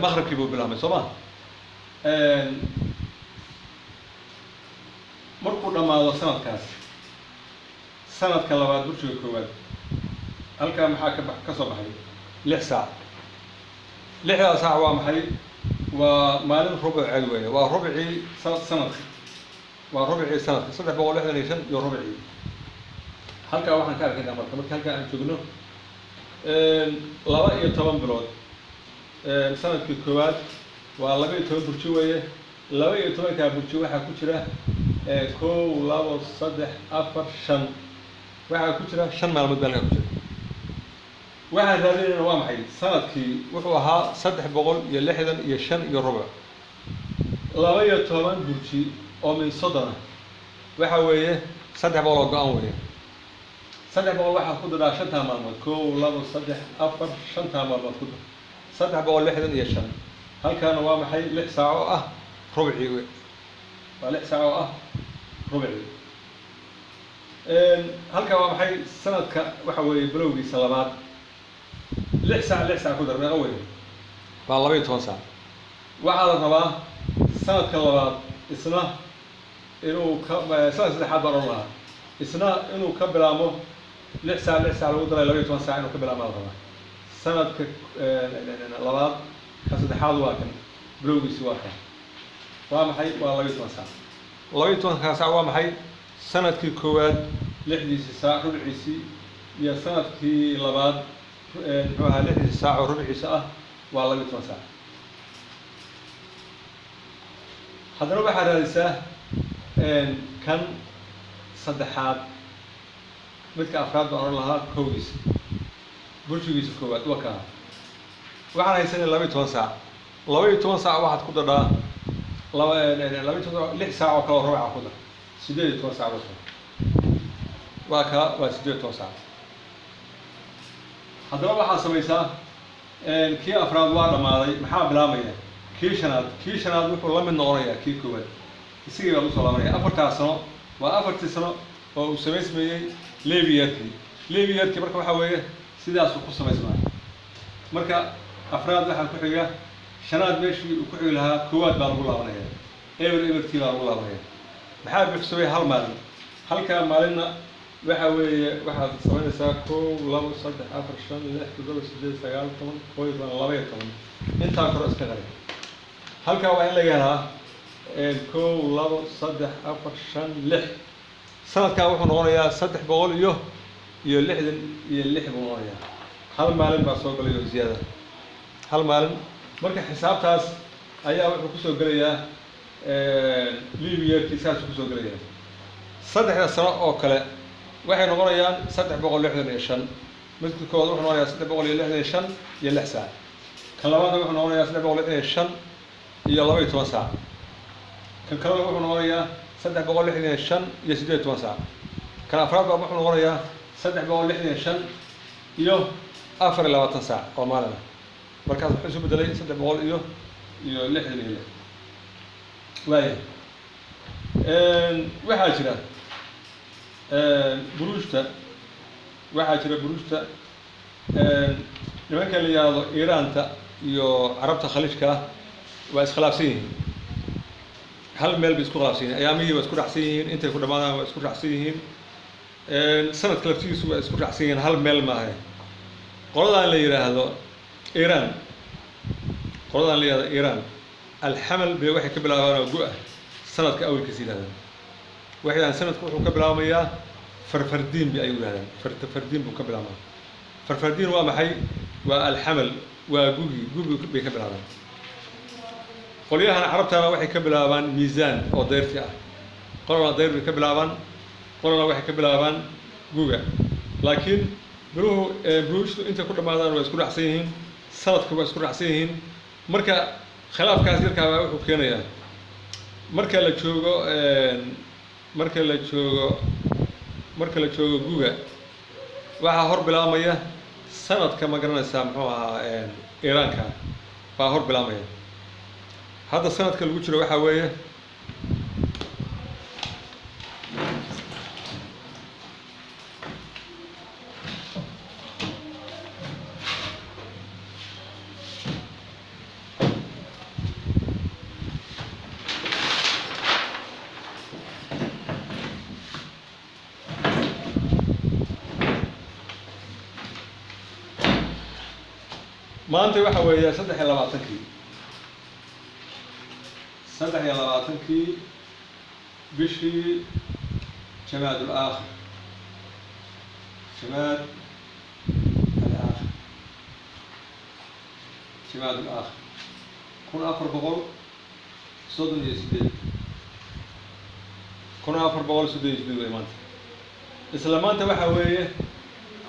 maqribkii buu bilaabmay soo ma markuu dhammaado sanadkaas sanadka labaad burjiga koowaad halkaa maxaa ka soo baxay 6 saac 6 saac waa maxay waa maalin rubuceed weeye waa rubcii sanadka waa rubcii sanadka 365 iyo rubcii halkaa waxaan ka arkaynaa marka halkaa aan joogno 12 bilood sanadkii koowaad waa 12 burji weeye 12 burji waxaa ku jira 1 2 3 4 5 waxaa ku jira 5 maalmood baa ku jira waxaan raadinayna waa maxay sanadkii wuxuu ahaa 365 iyo rubuc 12 burji oo min soddona waxa weeye 300 go-aan weeye 300 waxaa ku daraa 5 maalmood 1 2 3 4 5 maalmood ku dar 365 halkaana waa maxay 6 saac oo ah rubcii weeye waa 6 saac oo ah rubcii halka waa maxay sanadka waxa weeye bilowgiisa labaad 6 saac ku dar meeqa weeye waa 12 saac waxaa la rabaa sanadka labaad isna inuu ka sanadka saddexaad baan oran lahaa isna inuu ka bilaabo 6 saac lagu daray 12 saac inuu ka bilaabo la rabaa sanadka labaad ka saddexaad waa kan bilowgiisi waa kan waa maxay waa 12 saac 12 saac waa maxay sanadkii koowaad 6 saac rubciisii iyo sanadkii labaad muxuu ahaa 6 saac oo rubciisa ah waa 12 saac haddana waxaa raadisaa kan saddexaad midka afraad baan oran lahaa kowgiisa burjigiisa koowaad waa kaa waxaan haysanay 12 saac 12 saac waxaad ku dadhaa 6 saac oo kale rubuca ku dar 18 saac waa kaa waa 18 saac haddana waxaa samaysaa kii afraad waa dhammaaday maxaa bilaabmaya kii shanaad wuxuu la mid noqonayaa kii koowaad isigii baa usoo laabanaya 4 sano waa 4 sano oo uu samaysmayey leebiyarkii marka waxaa weeye sidaasuu ku samaysmaa marka afraad waxaa ku xiga shanaad meeshii uu ku xigi lahaa koowaad baa lagu laabanaya eberkii baa lagu laabanaya maxaa buuxsamay hal maalin halkaa maalinna waxa weeye waxaad samaynaysaa 1 2 3 4 5 6 7 8 9 10 intaa kor iska qari halkaa waa in laga helaa 1 2 3 4 5 6 sanadkaa wuxuu noqonayaa 300 iyo 66 buu noqonayaa hal maalin baa soo galay oo ziyaada hal maalin marka xisaabtaas ayaa wuxuu kusoo gelayaa liibiyarkii saasuu kusoo gelayaa 3 sano oo kale waxay noqonayaan 365 midka koowaad wuxuu noqonayaa 365 iyo 6 saac kan labaadna wuxuu noqonayaa 365 iyo 12 saac kan kalena wuxuu noqonayaa 365 iyo 18 saac kan afraad baa wuxuu noqonayaa 365 iyo 24 saac oo maalin ah markaas wuxuu isu bedelay 300 iyo 66 waaye waxaa jira buruujta nimanka la yiraahdo Iiraanta iyo Carabta Khaliijka waa iskhilaafsan yihiin hal meel bay isku khilaafsan yihiin ayaamihii waa isku raacsan yihiin intay ku dhamaadaan waa isku raacsan yihiin sanadka laftigiisu waa isku raacsan yihiin hal meel maaha qoladan la yiraahdo Iiraan alxamal bay waxay ka bilaabaan go'a sanadka awalkiisa yiraahdaan waxay sanadku wuxuu ka bilaabmayaa farfardiin bay ay yiraahdaan farfardiin buu ka bilaabmaa farfardiin waa maxay waa alxamal waa gugi bay ka bilaabaan qolyahan carabtana waxay ka bilaabaan miisaan oo deyrti ah qolana deyr bay ka bilaabaan qolana waxay ka bilaabaan guga laakiin buruushtu inta ku dhamaadaan waa isku raacsan yihiin sanadku waa isku raacsan yihiin marka khilaafkaas yarkaa wuxuu keenayaa marka la joogo marka la joogo guga waxaa hor bilaabmaya sanadka ma garanaysaa muxuu ahaa iiraanka baa hor bilaabmaya. hadda sanadka lagu jiro waxaa weeye maanta waxa weeye 23 bishii جماد الآخر كون أفر بقول صدق يسدد كون أفر بقول صدق يسدد وإيمان إسلام أنت وحويه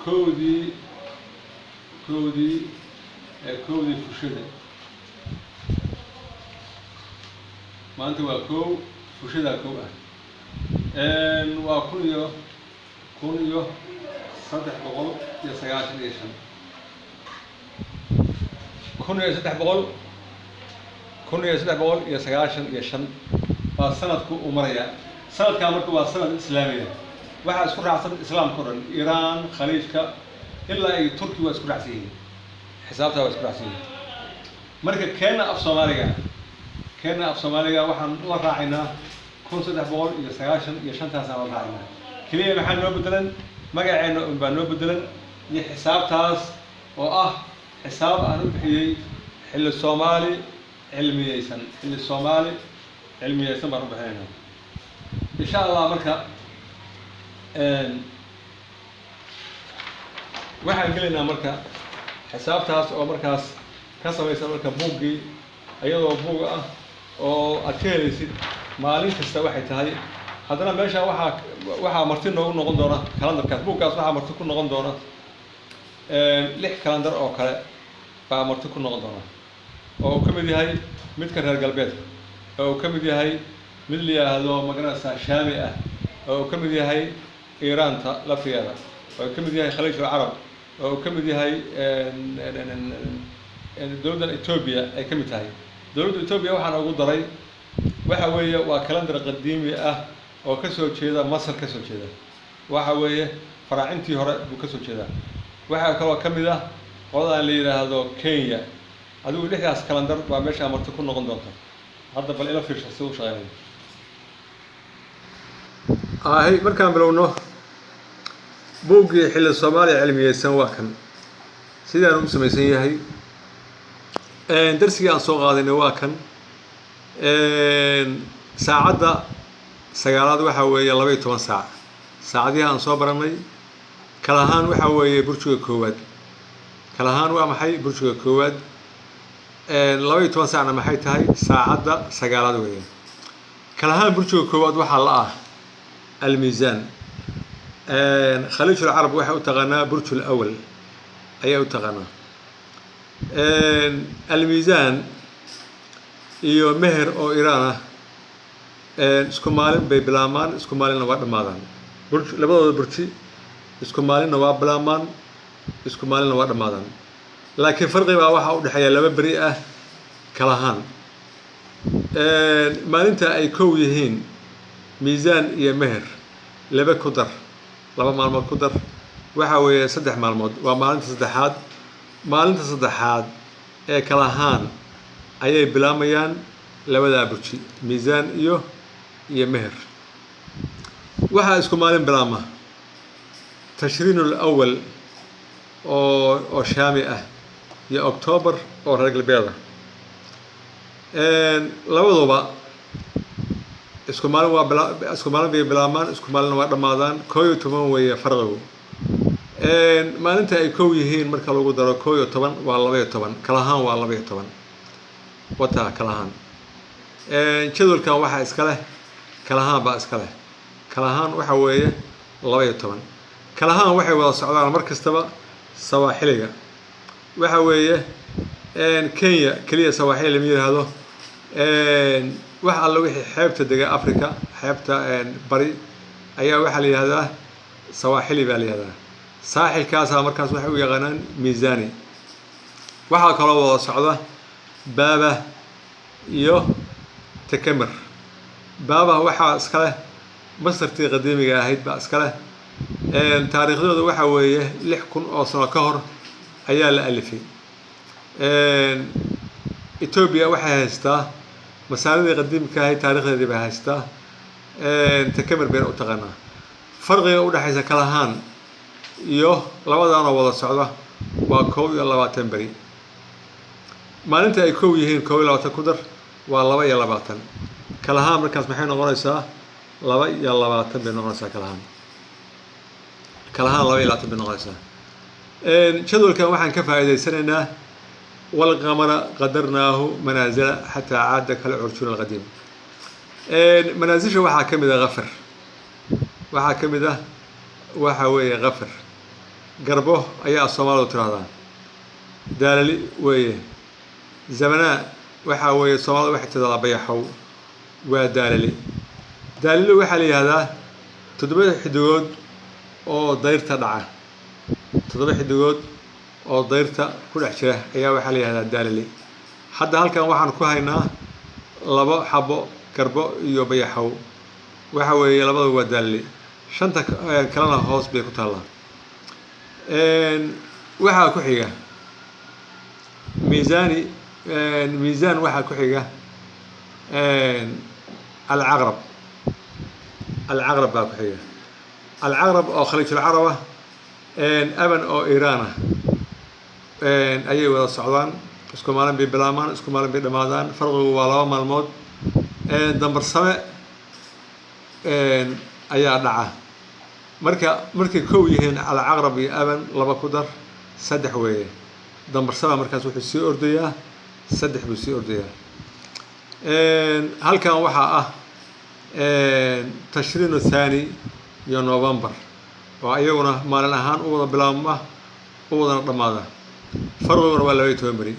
كودي فشدة ما أنت وكو فشدة كوه وكونيو صدق بقول يسياش ليشان كونيو صدق بقول يسياش ليشان فالسنة كو أمرية سنة كامل كو سنة إسلامية واحد سكر عصر الإسلام كورن إيران خليج كا إلا تركيا وسكر عسيه حسابتها وسكر عسيه مركب كان أف صوماليا وحن راعينا كون صدق بقول يسياشن يشنتها سنة راعينا كلية محل نو بدلن مجا نو بدلن حساب تاس حساب أنا بحيي حل الصومالي علمي يسن برضو بحينا إن شاء الله مركب waxaan gelaynaa marka xisaabtaas oo markaas ka samaysan marka buuggii ayadoo buug ah oo aad ka helaysid maalin kasta waxay tahay haddana meesha waxaa marti noogu noqon doona kalandarkaas buuggaas waxaa marti ku noqon doona 6 kalandar oo kale baa marti ku noqon doona oo uu ka mid yahay midka reer galbeedka oo uu ka mid yahay mid la yiraahdo magaranaysaa shaami ah oo uu ka mid yahay إيران لفيها وكم دي هاي خليج العرب وكم دي هاي دولة إثيوبيا أي كم تهاي دولة إثيوبيا وحنا أقول ضري وحوية وكالندر قديمي وكسر كذا مصر كسر كذا وحوية فرعنتي هراء بكسر كذا وحكوا كم ده وضع اللي هذا كينيا هذا ليه أس كالندر وماشي أمر تكون نقندرته هذا بالإله في شخصه شغالين هاي مركان بلونه بوقي حل الصومالي علمية سواكن سيدا نمسمي سيهي درسي عن سوق هذا نواكن ساعدة سيارات وحوي يلا بيت 8 ساعة ساعديها عن صبرني كلهان وحوي برشو كواد كلهان ومحي برشو كواد يلا بيت 8 ساعة محي تهاي ساعدة سيارات ويا كلهان برشو كواد وحلا الميزان خليج العرب وحي وتغنى برج الأول أي وتغنى الميزان iyo meher oo Iiraan isku maalin bay bilaamaan isku maalin waa dhamaadaan burj labadooda burji isku maalin waa bilaamaan isku maalin waa dhamaadaan laakiin farqiga waxa u dhaxeeya laba bari ah kala ahaan maalinta ay koow yihiin miisaan iyo meher laba ku dar laba maalmood ku dar waxa weeye 3 maalmood waa maalinta saddexaad ee kala ahaan ayay bilaamayaan labada burji miisaan iyo meher waxa isku maalin bilaama tashriinul awwal oo shaami ah iyo October oo reer galbeeda labaduba isku maalin bay bilaamaan isku maalin waa dhamaadaan 11 weeye farqigu maalinta ay koow yihiin marka lagu daro 11 waa 12 kala ahaan waa 12 wata kalahan jadwalkan waxa iska leh kalahan baa iska leh kalahan waxa weeye 12 kalahan waxay wada socdaan mar kastaba sawaaxiliga waxa weeye Kenya kaliya sawaaxil ma yiraahdo waxa alla wixii xeebta dega Afrika xeebta bari ayaa waxa la yiraahdaa sawaaxili baa la yihahdaa saaxilkaasaa markaas waxay u yaqaanaan miisaani waxaa kaloo wada socda baaba iyo takamir baaba waxaa iska leh masartii qadiimiga ahayd baa iska leh taariikhdooda waxaa weeye 6,000 oo sano ka hor ayaa la alifay Ethiopia waxay haystaa masaaridii qadiimka ahayd taariikhdeedii bay haystaa takamir been u taqaanaa farqiga u dhaxaysa kalahaan iyo labadana wada socda waa 21 bari maalinta ay koow yihiin 21 ku dar waa 22 kalahaan markaas maxay noqonaysaa 22 bay noqonaysaa kalahaan 22 bay noqonaysaa jadwalkan waxaan ka faa'iideysanaynaa والقمر قدرناه منازل حتى عاد كالعرجون القديم منازل waxaa kamid ah qafar waxaa kamid ah waxa weeye qafar garbo ayaa Soomaalidu tiraahdaa daalali weeye zamana waxa weeye Soomaalidu waxay tiraahdaa bayaxow waa daalali waxa la yiraahdaa 7 xidigood oo dayrta dhaca 7 xidigood oo dayrta ku dhex jira ayaa waxa la yiraahdaa daalali hadda halkan waxaan ku haynaa 2 xabo garbo iyo bayaxow waxa weeye labadu waa daalali shanta kalena hoos bay ku taalaa waxa ku xiga miisaan waxa ku xiga العقرب baa ku xiga العقرب oo khaliij العربة aban oo Iiraan ayay wada socdaan isku maalin bay bilaamaan isku maalin bay dhamaadaan farqigu waa 2 maalmood dambarsame ayaa dhaca markay koow yihiin al-Aqrab iyo aban 2 ku dar 3 weeye dambarsame markaas wuxuu sii ordayaa 3 buu sii ordayaa halkan waxa ah tashriin thani iyo November oo ayaguna maalin ahaan u wada bilaabma u wada dhamaada farqiguna waa 12 bari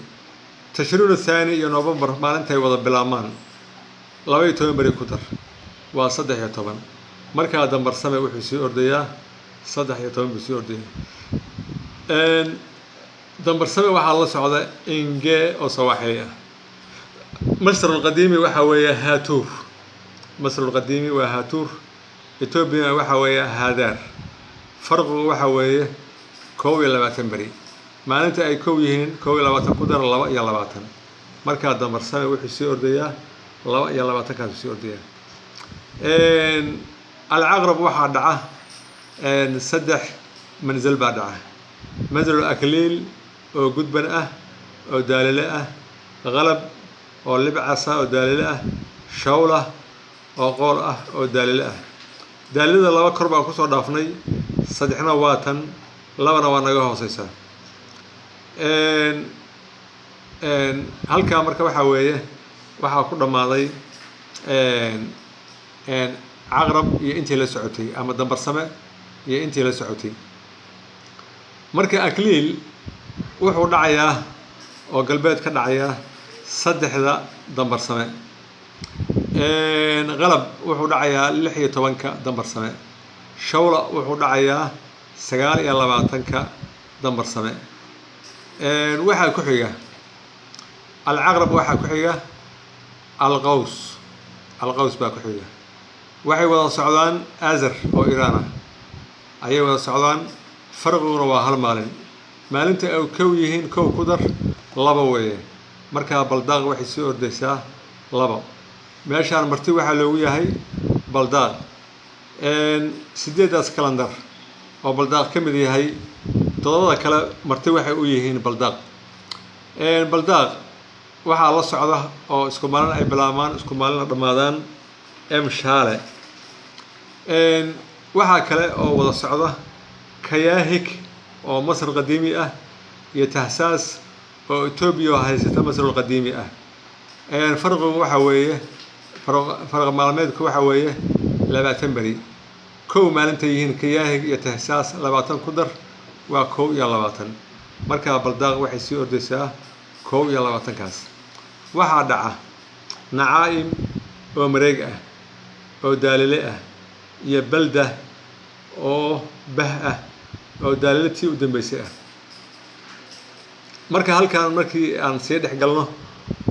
tashriin thani iyo November maalintay wada bilaabmaan 12 bari ku dar waa 13 marka dambarsame wuxuu sii ordayaa 13 buu sii ordayaa dambarsame waxaa la socda inge oo sawaaxili ah مصر القديمي وحوية هاتور مصر القديمي وهاتور إثيوبيا وحوية هادار فرق وحوية كوي لباتن بري ما أنت أي كويهن كوي لباتن قدر الله يا لباتن مركز دمر سنة وحسي أردية الله يا لباتن كان حسي أردية العقرب واحد دعاه نسدح منزل بعدها منزل الأكليل وجود بنأه وداللة غلب oo libcasa oo daalile ah shawla oo qoor ah oo daalile ah daalida 2 kor baan ku soo dhaafnay saddexna waa tan labana waa naga hooseysa halka marka waxa weeye waxa ku dhamaaday aqrab iyo intii la socotay ama dambarsame iyo intii la socotay marka akliil wuxuu dhacayaa oo galbeed ka dhacayaa saddexda dambarsame qalab wuxuu dhacayaa 16 dambarsame shawla wuxuu dhacayaa 29 dambarsame waxa ku xiga al-Aqrab waxa ku xiga al-Qaws baa ku xiga waxay wada socdaan Azar oo Iiraan ayay wada socdaan farqiguna waa hal maalinta ay koow yihiin koow ku dar 2 weeye marka baldaaq waxay soo ordaysaa 2 meeshaan marti waxa loogu yahay baldaaq 8daas kalendar oo baldaaq kamid yahay 7 kale marti waxay u yihiin baldaaq baldaaq waxa la socda oo isku maalin ay bilaabmaan isku maalin dhamaadaan shaale waxa kale oo wada socda kayaahik oo Masar qadiimi ah iyo tahsaas oo Ethiopia haysata Masar qadiimi ah farqigu waxa weeye farq maalmeedku waxa weeye 20 bari koow maalinta yihiin kayaahig iyo tahsaas 20 ku dar waa 21 marka baldaaq waxay sii ordaysaa 21 kaas waxa dhaca nacaim oo mareeg ah oo daalile ah iyo balda oo bah ah oo daalilatii u dambeysay ah. marka halkan markii aan sii dhex galno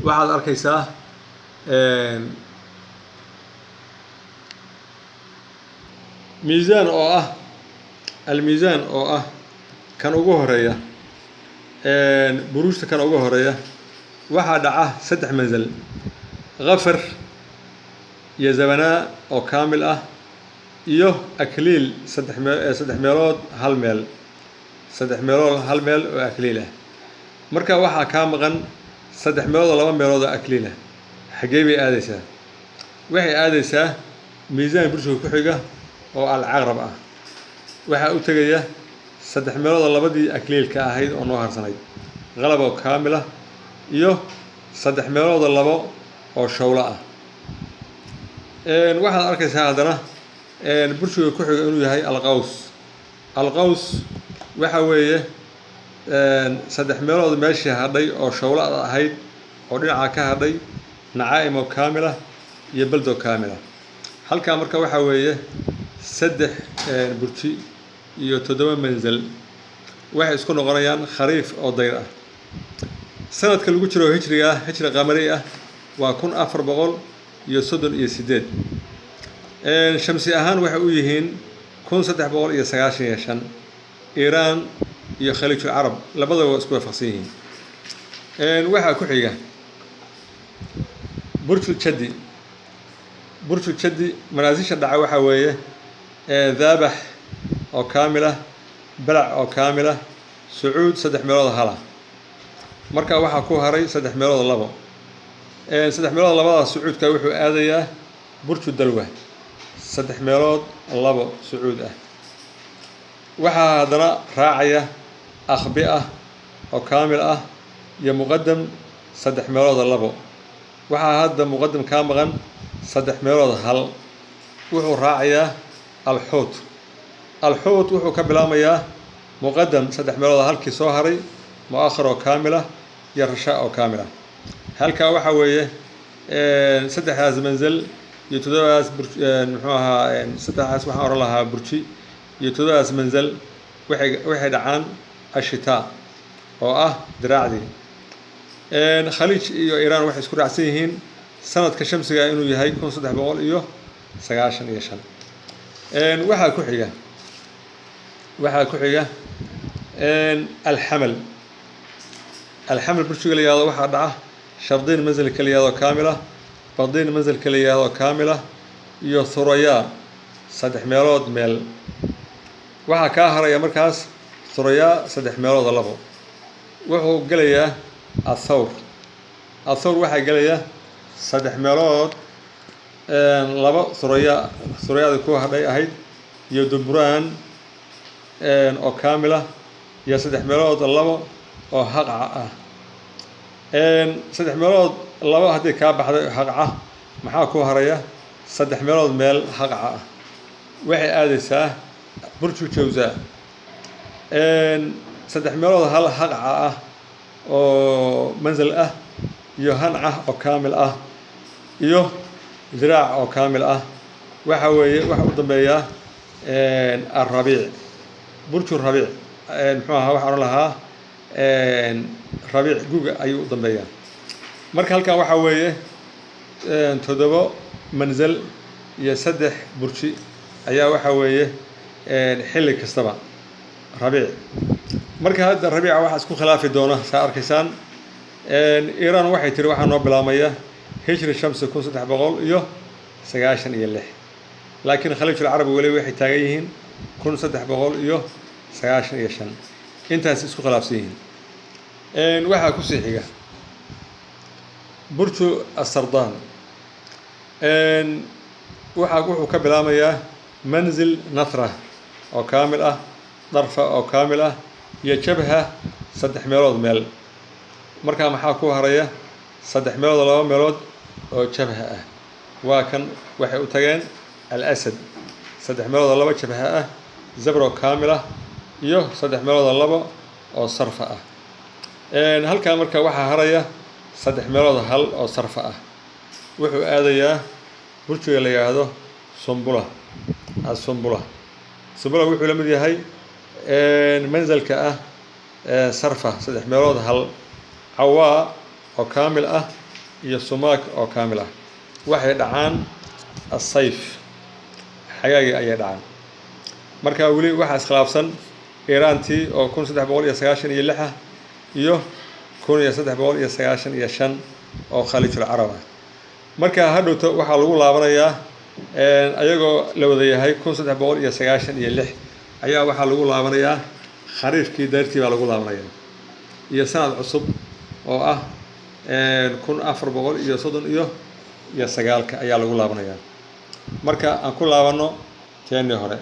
waxaad arkaysaa miisaan oo ah almiisaan oo ah kan ugu horeeya buruushta kan ugu horeeya waxaa dhaca 3 manzal غفر iyo zabanaa oo kaamil ah iyo akliil 3 meelood hal meel 3 meelood hal meel oo akliil ah. marka waxaa ka maqan 3 meelood oo 2 meelood oo akliil ah. xagee bay aadaysaa? waxay aadaysaa miisaan buruushka ku xiga oo al-aqrab ah. waxaa u tagaya 3 meelood oo labadii akliilka ahayd oo noo harsanayd qalab oo kaamil ah iyo 3 meelood oo labo oo shawlo ah. waxaad arkaysaa haddana buruushka ku xiga inuu yahay alqaws. alqaws waxa weeye 3 meelood meeshii hadhay oo shawlo ahayd oo dhinaca ka hadhay nacaa'im oo kaamil ah iyo baldo kaamil ah. halkaa marka waxa weeye 3 burji iyo 7 manzal waxay isku noqonayaan khariif oo dayr ah. sanadka lagu jiro hijriga qamari ah waa 1438. shamsi ahaan waxay u yihiin 1395. iiraan iyo khaliijul carab labadaba waa isku waafaqsan yihiin. waxaa ku xiga burjul jaddi. burjul jaddi manaasisha dhaca waxaa weeye daabax oo kaamil ah, balac oo kaamil ah, sucuud 3 meelood hala. marka waxaa ku haray 3 meelood labo. 3 meelood labada sucuudka wuxuu aadayaa burju dalwa 3 meelood labo sucuud ah. waxaa haddana raacaya akhbi ah oo kaamil ah iyo muqaddam 3 meelood labo. waxaa hadda muqaddam ka maqan 3 meelood hal. wuxuu raacayaa alxuut. alxuut wuxuu ka bilaamayaa muqaddam 3 meelood halkii soo haray mu'akhir oo kaamil ah iyo rashaa oo kaamil ah. halkaa waxa weeye 3 manzal iyo 7 muxuu ahaa 3 waxaan oran lahaa burji iyo 7 manzal waxay dhacaan ashitaa oo ah diraacdii. khaliij iyo iiraan waxay isku raacsan yihiin sanadka shamsiga inuu yahay 1395. waxaa ku xiga alxamal. alxamal burjiga la yiraahdo waxaa dhaca shardiin manzalka la yiraahdo kaamil ah, badiin manzalka la yiraahdo kaamil ah iyo thuraya 3 meelood meel. waxaa ka haraya markaas thuraya 3 meelood labo. wuxuu galayaa athawr. athawr waxaa galaya 3 meelood labo thurayada ku hadhay ahayd iyo dubraan oo kaamil ah iyo 3 meelood labo oo haqca ah. 3 meelood labo haddii kaa baxday haqca maxaa ku haraya 3 meelood meel haqca ah. waxay aadaysaa burju jawza. 3 meelood hal haqca ah oo manzal ah iyo hanca oo kaamil ah iyo diraac oo kaamil ah. waxa weeye waxa u dambeeya الربيع. burju rabiic muxuu ahaa waxaan oran lahaa rabiic guga ayuu u dambeeyaa. marka halkan waxaa weeye 7 manzal iyo 3 burji ayaa waxaa weeye xilli kastaba rabiic. marka hadda rabiica waxaa isku khilaafi doona saa arkaysaan. iiraan waxay tiri waxaa noo bilaamaya hijri shamsi 1396. laakiin khaliijul carab weli waxay taagan yihiin 1395. intaas isku khilaafsan yihiin. waxaa ku sii xiga burju asardaan. wuxuu ka bilaamayaa manzil nathra oo kaamil ah, darfa oo kaamil ah iyo jabha 3 meelood meel. markaa maxaa ku haraya 3 meelood labo meelood oo jabha ah. waa kan waxay u tageen al-asad 3 meelood labo jabha ah, zabro kaamil ah iyo 3 meelood labo oo sarfa ah. halkaa marka waxaa haraya 3 meelood hal oo sarfa ah. wuxuu aadayaa burjiga la yiraahdo sumbula. as-sumbula سنبلة وحول لمدي هاي منزل كأه صرفة صدق ميلود هل عواء أو كامل هي السماك أو كاملة واحد عن الصيف حقيقي أي دعان مركا ولي واحد خلافسن إيرانتي أو كون صدق بقول يسقاشن يلحه كون يصدق بقول يسقاشن يشن أو خليج العرب مركا هادو waxaa lagu laabanayaa ayagoo la wadayahay 1396 ayaa waxaa lagu laabanayaa khariifkii daartii baa lagu laabanayaa iyo sanad cusub oo ah 1439 ayaa lagu laabanayaa marka aan ku laabano teennii hore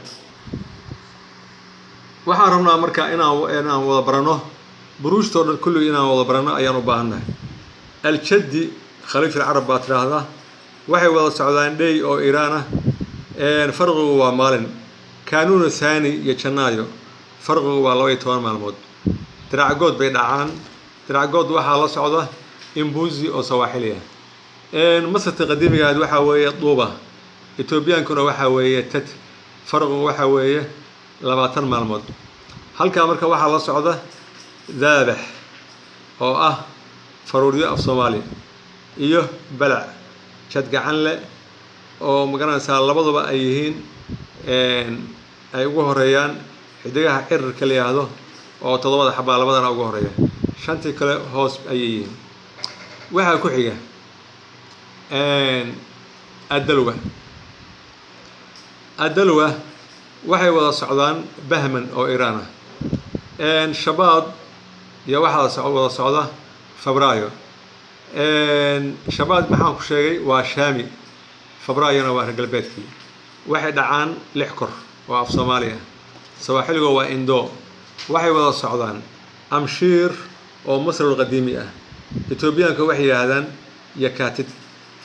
waxaan rabnaa marka inaan wada barano buruushto dhan kulli inaan wada barano ayaan u baahanahay al-jaddi خليج العرب باتراهدا waxay wada socdaan dhay oo Iiraan farqigu waa maalin kaanuna saani iyo janaayo farqigu waa 12 maalmood diraacood bay dhacaan diraacood waxa la socda imbuzi oo sawaaxiliya masata qadiimiga waxa weeye duuba Ethiopiankuna waxa weeye tat farqigu waxa weeye 20 maalmood halka marka waxa la socda daabax oo ah faruuriyo af Soomaali iyo balac jad gacan le oo magaranaysa labaduba ay yihiin ay ugu horeeyaan xidigaha cirka la yiraahdo oo todobada xabaa labadana ugu horeeya shantii kale hoos ay yihiin waxa ku xiga adalwa waxay wada socdaan bahman oo Iiraan shabaab iyo waxa wada socda febraayo shabaab maxaan ku sheegay waa shaami febraayona waa galbeedkii waxay dhacaan 6 kor oo af Soomaaliya sawaaxiliga waa indo waxay wada socdaan amshiir oo Masr qadiimi ah Ethiopiaanka waxay yiraahdaan yakatid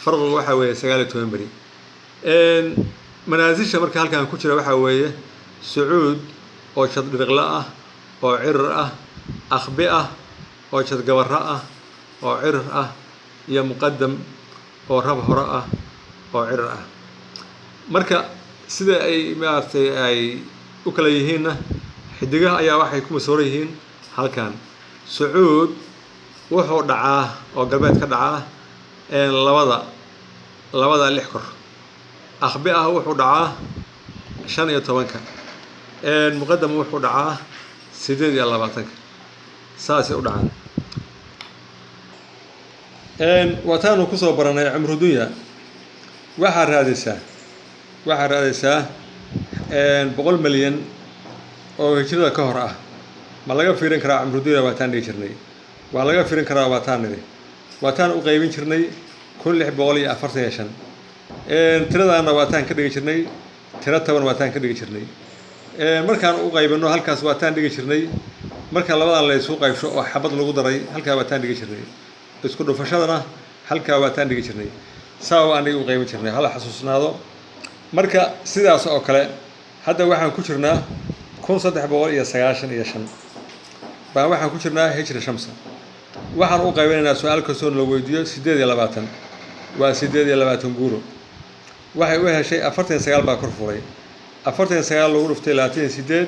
farqigu waxa weeye 19 bari manaasisha marka halkan ku jira waxa weeye Sacuud oo shad dhirqla ah oo cirir ah akhbi ah oo shad gabarra ah oo cirir ah iyo muqaddam oo rab hore ah oo cirir ah marka sida ay maartay ay u kala yihiin xidigaha ayaa waxay ku masooran yihiin halkan Sacuud wuxuu dhacaa oo galbeed ka dhacaa labada 6 kor akhbi ah wuxuu dhacaa 15ka muqaddam wuxuu dhacaa 28 saasi u dhacaan واتانو كسو برانay عمر dunya waxa raadaysaa 100 milyan oo hijrada ka hor ah ma laga fiirin karaa عمر dunya waataan dhigi jirnay waa laga fiirin karaa waataan u qaybin jirnay 1645 tiradaana waataan ka dhigi jirnay tira 10 waataan ka dhigi jirnay markaan u qaybino halkaas waataan dhigi jirnay marka labadan la isku qaybsho oo xabad lagu daray halka waataan dhigi jirnay isku dhufashadana halka waataan dhigi jirnay saaw aan u qaybin jirnay hal xasuusnaado marka sidaas oo kale hadda waxaan ku jirnaa 1395 baa waxaan ku jirnaa hijra shamsa waxaan u qaybinaynaa su'aal kastoo la weydiiyo 28 waa 28 guuro waxay u heshay 49 baa kor furay 49 lagu dhuftay 28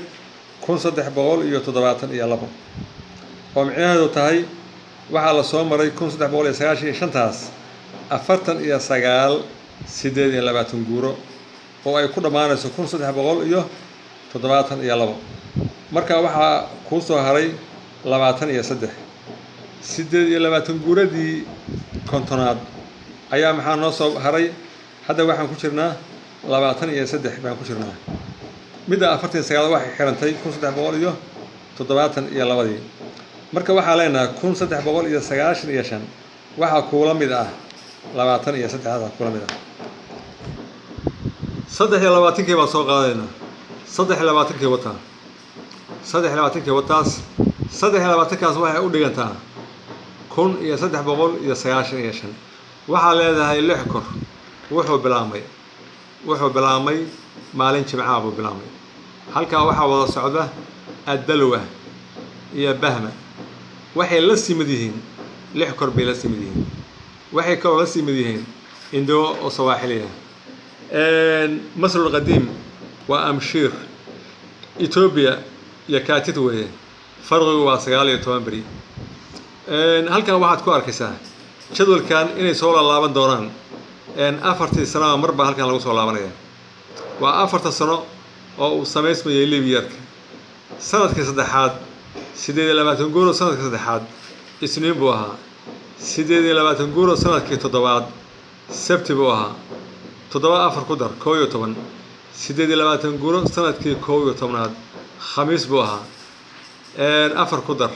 1372 oo micnaheedu tahay waxa la soo maray 1395 taas 49 28 guuro oo ay ku dhamaanayso 1372 marka waxa ku soo haray 23 28 guuradii kontonaad ayaa maxaa noo soo haray hadda waxaan ku jirnaa 23 baan ku jirnaa midda 49 waxay xirantay 1372 marka waxa leenahay 1395 waxa kuula mid ah 23 kuula mid ah 23 baa soo qaadayna 23 wata 23 wataas 23 kaas waxay u dhigantaa 1395 waxa leedahay 6 kor wuxuu bilaamay maalin jimcaha buu bilaamay halka waxa wada socda adalwa iyo bahma waxay la simid yihiin 6 kor bay la simid yihiin waxay kaloo la simid yihiin indo oo sawaaxiliya Masr qadiim waa amshiir إثيوبيا يكاتت وهي فرق واسقال يتوان halkan waxaad ku arkaysaa jadwalkan inay soo laaban doonaan afartii sano marba halkan lagu soo laabanaya waa afarta sano oo uu sameysmayay Libyarka sanadkii saddexaad 28 gool sanadkii saddexaad isniin buu ahaa 28 gool sanadkii toddobaad sabti buu ahaa 7 ku dar 11 28 gool sanadkii 11aad khamiis buu ahaa 4 ku dar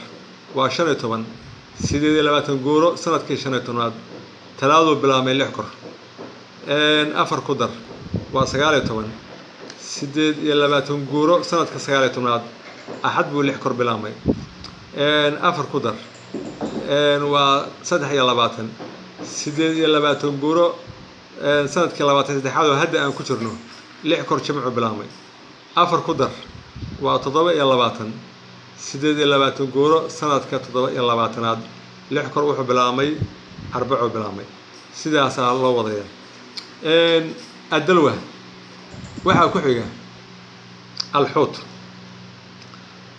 waa 15 28 gool sanadkii 15aad talaado bilaamay 6 kor 4 ku dar waa 19 28 gool sanadka 19aad أحد بقول حكر بلامي أفر قدر وصدح يلا باتن سيدين يلا باتن جورو سنة كلا باتن تحاول هدا أن كترنو لحكر جمع بلامي أفر قدر وتضبع يلا باتن سيدين يلا باتن جورو سنة كتضبع يلا باتن عاد لحكر وح بلامي 4 بلامي سيدا سال الله وضيع الدلوة وحى كحية الحوت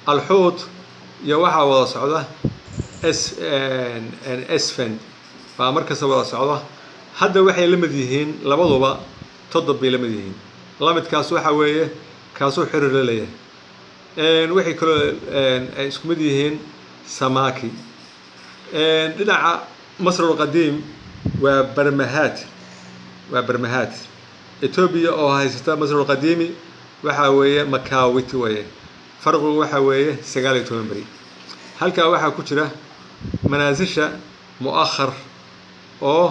الحوت يوحى ولا صعدة اسفن فمركز ولا صعدة هذا وحي لمديهين لبضوا تضب لمديهين لمد كاسو حويه كاسو حر لليه وحي كل اسكو مديهين سماكي دلع مصر القديم وبرمهات إثيوبيا أو هايستا مصر القديمي وحويه مكاويت ويه فرقه وحويه سجالة تنبري هل كواحد كتيرة منازشة مؤخر أو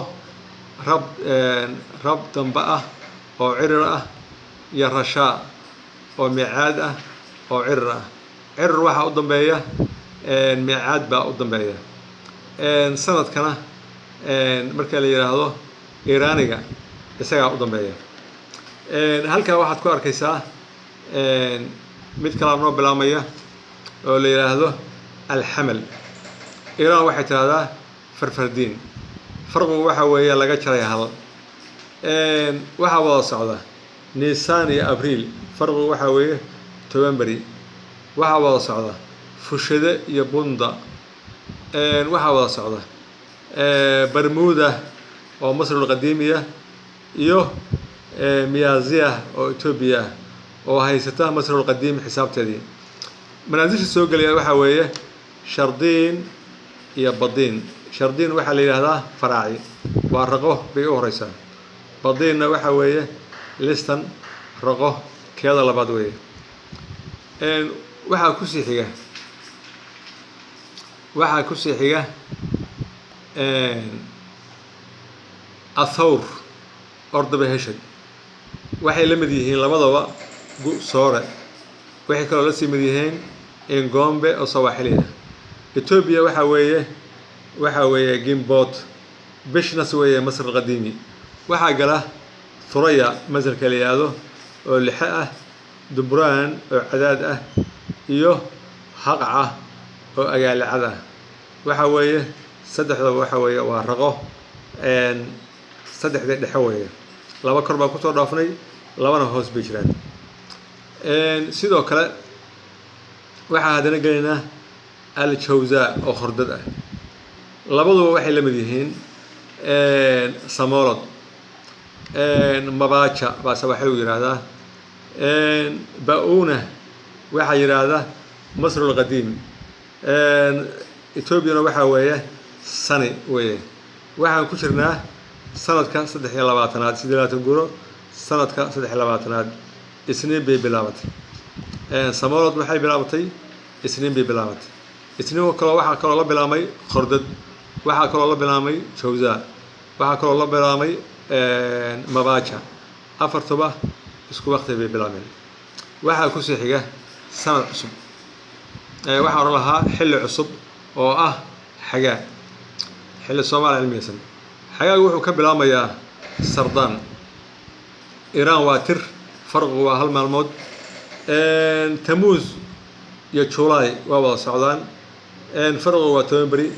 رب تنبأة أو عرة يرشاء أو معادة أو عرة واحد قدام بيا معاد بقى قدام بيا سنة كنا مركز اللي هذا إيرانية السجال قدام بيا هل كواحد كوار كيسا ميت كلام نوب بلامية اللي يراهدو الحمل إيران واحد هذا فرفردين فرقه واحد ويا لقى شري هذا واحد ولا صعدة نيسان يا أبريل فرقه واحد ويا تومبري واحد ولا صعدة فشدة يا بوندا واحد ولا صعدة برمودا أو مصر القديمية ميازيا أو إثيوبيا وهيستا مصر القديم حساب تدين منازل السوق اللي وحويه شردين يا بدين شردين waxa la yiraahdaa faraaci waa raqo bay u horeysan badina waxa weeye listan raqo keeda labaad weeye waxa ku sii xiga athawr ordaba heshay waxay la mid yihiin labadaba صورة وحكي كلا لسه مديهين إن جامبة أو صواحلية إثيوبيا وحوية جيمبوت بيش نسوية مصر القديمي وحاجة ثريا مصر كليادو واللحقة دبران عدادة حقعة وأجال عدا وحوية صدح وحوية ورقة إن صدح ذي حوية لما كربا كتور رافني لما نهوس بيشران sidoo kale waxa hadana galina al-Jawza oo khordada labaduba waxay la mid yihiin samoolad mabacha baasa waxa uu yiraahdaa bauna waxa yiraahdaa Masr al-Qadiim Ethiopia waxa weeye sani weeye waxaan ku jirnaa sanadka 23aad 28 goor sanadka 23aad isniin bay bilaabatay samoolad waxay bilaabatay isniin bay bilaabatay isniin waxa kale la bilaamay khordad waxa kale la bilaamay Jawza waxa kale la bilaamay mabacha afartuba isku waqti bay bilaameen waxa ku sii xiga sanad cusub waxa hor lahaa xilli cusub oo ah xagaa xilli Soomaali cilmiysan xagaa wuxuu ka bilaamayaa Sardaan Iiraan waa tir فرق وهالمالمود تموز يا جولاي وابا صعدان فرق وتومبري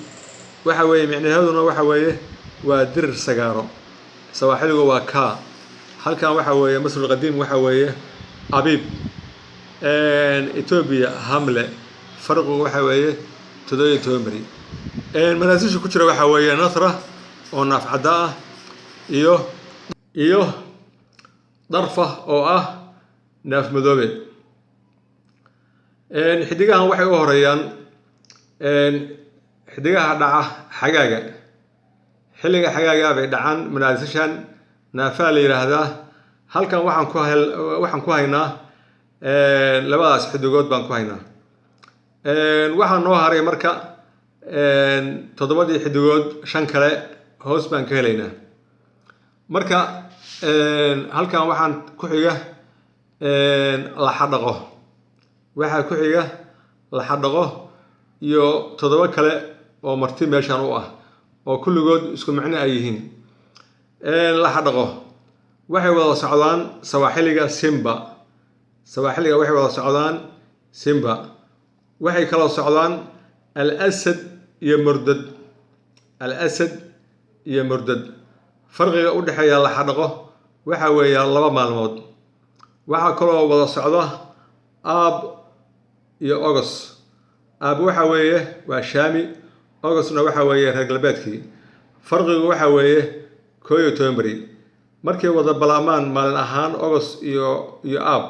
وحوي يعني هذا وحوي ودر سجارة سواحل وكا هل كان وحوي مصر القديم وحوي أبيب Ethiopia hamle farqigu waxa weeye 17 bari manaasisha ku jira waxa weeye nasra oo nafcada ah iyo darfa oo ah naaf madoobe xidigahan waxay u horeeyaan xidigaha dhaca xagaaga xilliga xagaaga bay dhacaan manaasishan naafaa la yiraahdaa halkan waxaan ku haynaa labadaas xidigood baan ku haynaa waxaan noo haray marka toddobadii xidigood shan kale hoos baan ka helaynaa marka halkan waxaan ku xiga la xadaqo waxa ku xiga la xadaqo iyo toddoba kale oo marti meeshan u ah oo kulligood isku macno ay yihiin la xadaqo waxay wada socdaan sawaaxiliga Simba sawaaxiliga waxay wada socdaan Simba waxay kala socdaan al-Asad iyo Murdad al-Asad iyo Murdad farqiga u dhaxeeya la xadaqo waxa weeye laba maalmood waxa kale oo wada socda Aab iyo Ogos Aab waxa weeye waa Shaami Ogosna waxa weeye reer galbeedkii farqigu waxa weeye 11 bari markay wada balaamaan maalin ahaan Ogos iyo Aab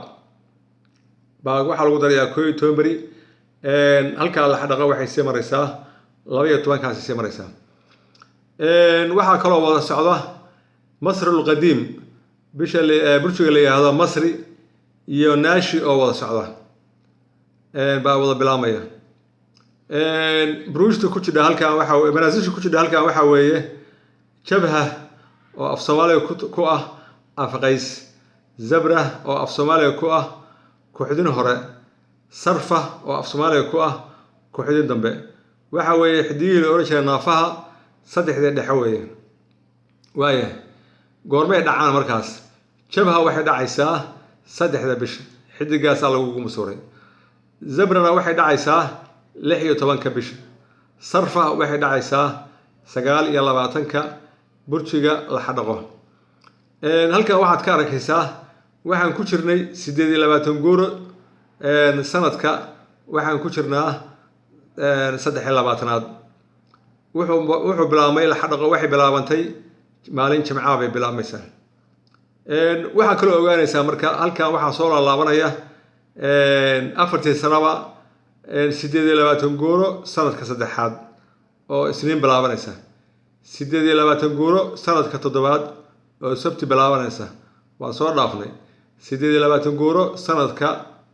baa waxa lagu darayaa 11 bari halka la xadaqo waxay sii maraysaa 12 kaas sii maraysaa waxa kale oo wada socda Masr al-Qadiim bulshiga la yiraahdo Masri iyo Naashi oo wada socda baa wada bilaamaya bruushta ku jira halkan waxa weeye manaasisha ku jira halkan waxa weeye jabha oo af Soomaaliga ku ah afqays zabra oo af Soomaaliga ku ah ku xidin hore sarfa oo af Soomaaliga ku ah ku xidin dambe waxa weeye xidiyada la oran jiray naafaha saddexda dhexe weeye waaye goormay dhacaan markaas jabha waxay dhacaysaa saddexda bish xidigaas lagu musuuray zabrana waxay dhacaysaa 16 bish sarfa waxay dhacaysaa 29 burjiga la xadaqo halkan waxaad ka arkaysaa waxaan ku jirnay 28 guuro sanadka waxaan ku jirnaa 23aad wuxuu bilaabmay la xadaqo waxay bilaabantay maalin jimcaha bay bilaabmaysaa waxa kale oo ogaanaysaa marka halkan waxa soo laabanaya afartii sanaba 28 guuro sanadka saddexaad oo isniin bilaabanaysa 28 guuro sanadka toddobaad oo sabti bilaabanaysa waa soo dhaafnay 28 guuro sanadka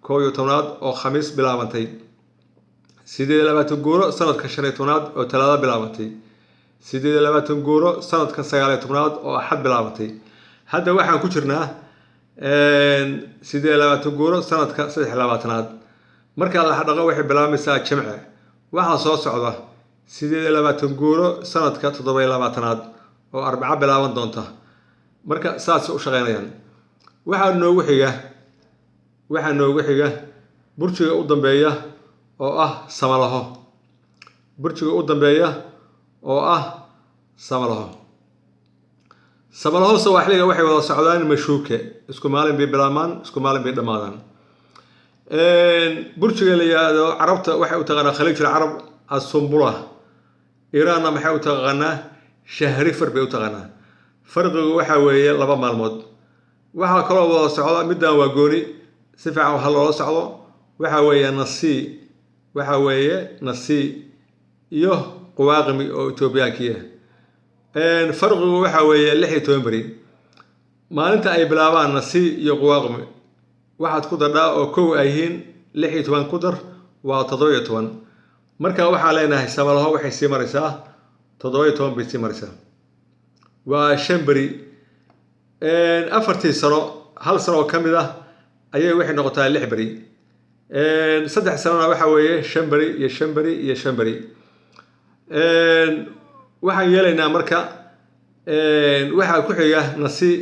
11aad oo khamiis bilaabantay 28 guuro sanadka 15aad oo talaada bilaabantay 28 guuro sanadka 19aad oo axad bilaabantay hadda waxaan ku jirnaa 28 guuro sanadka 23aad marka la xadaqo waxay bilaabmaysaa jimce waxa soo socda 28 guuro sanadka 27aad oo arbaca bilaaban doonta marka saas u shaqeynayaan waxa noogu xiga burjiga u dambeeya oo ah Samalaho burjiga u dambeeya oo ah Samalaho sawaaxiliga waxay wada socdaan Mashuuke isku maalin bay bilaamaan isku maalin bay dhamaadaan burjiga la yiraahdo carabta waxay u taqaanaa khaliijul carab as-Sumbula Iiraanna maxay u taqaanaa Shahrifar bay u taqaanaa farqigu waxa weeye laba maalmood waxa kale oo wada socda midaan waa gooni si fiican waxa loo socdo waxa weeye Nasii iyo Quwaaqmi oo Itoobiyaankiya farqigu waxa weeye 16 bari maalinta ay bilaabaan Nasii iyo Quwaaqmi waxaad ku dardaa oo kow ay yihiin 16 ku dar waa 17 marka waxa leenahay Samalaho waxay sii maraysaa 17 bay sii maraysaa waa 5 bari afartii sano hal sano oo kamid ah ayay waxay noqotaa 6 bari saddex sanana waxa weeye 5 bari iyo 5 bari iyo 5 bari waxaan yeelaynaa marka waxa ku xiga Nasii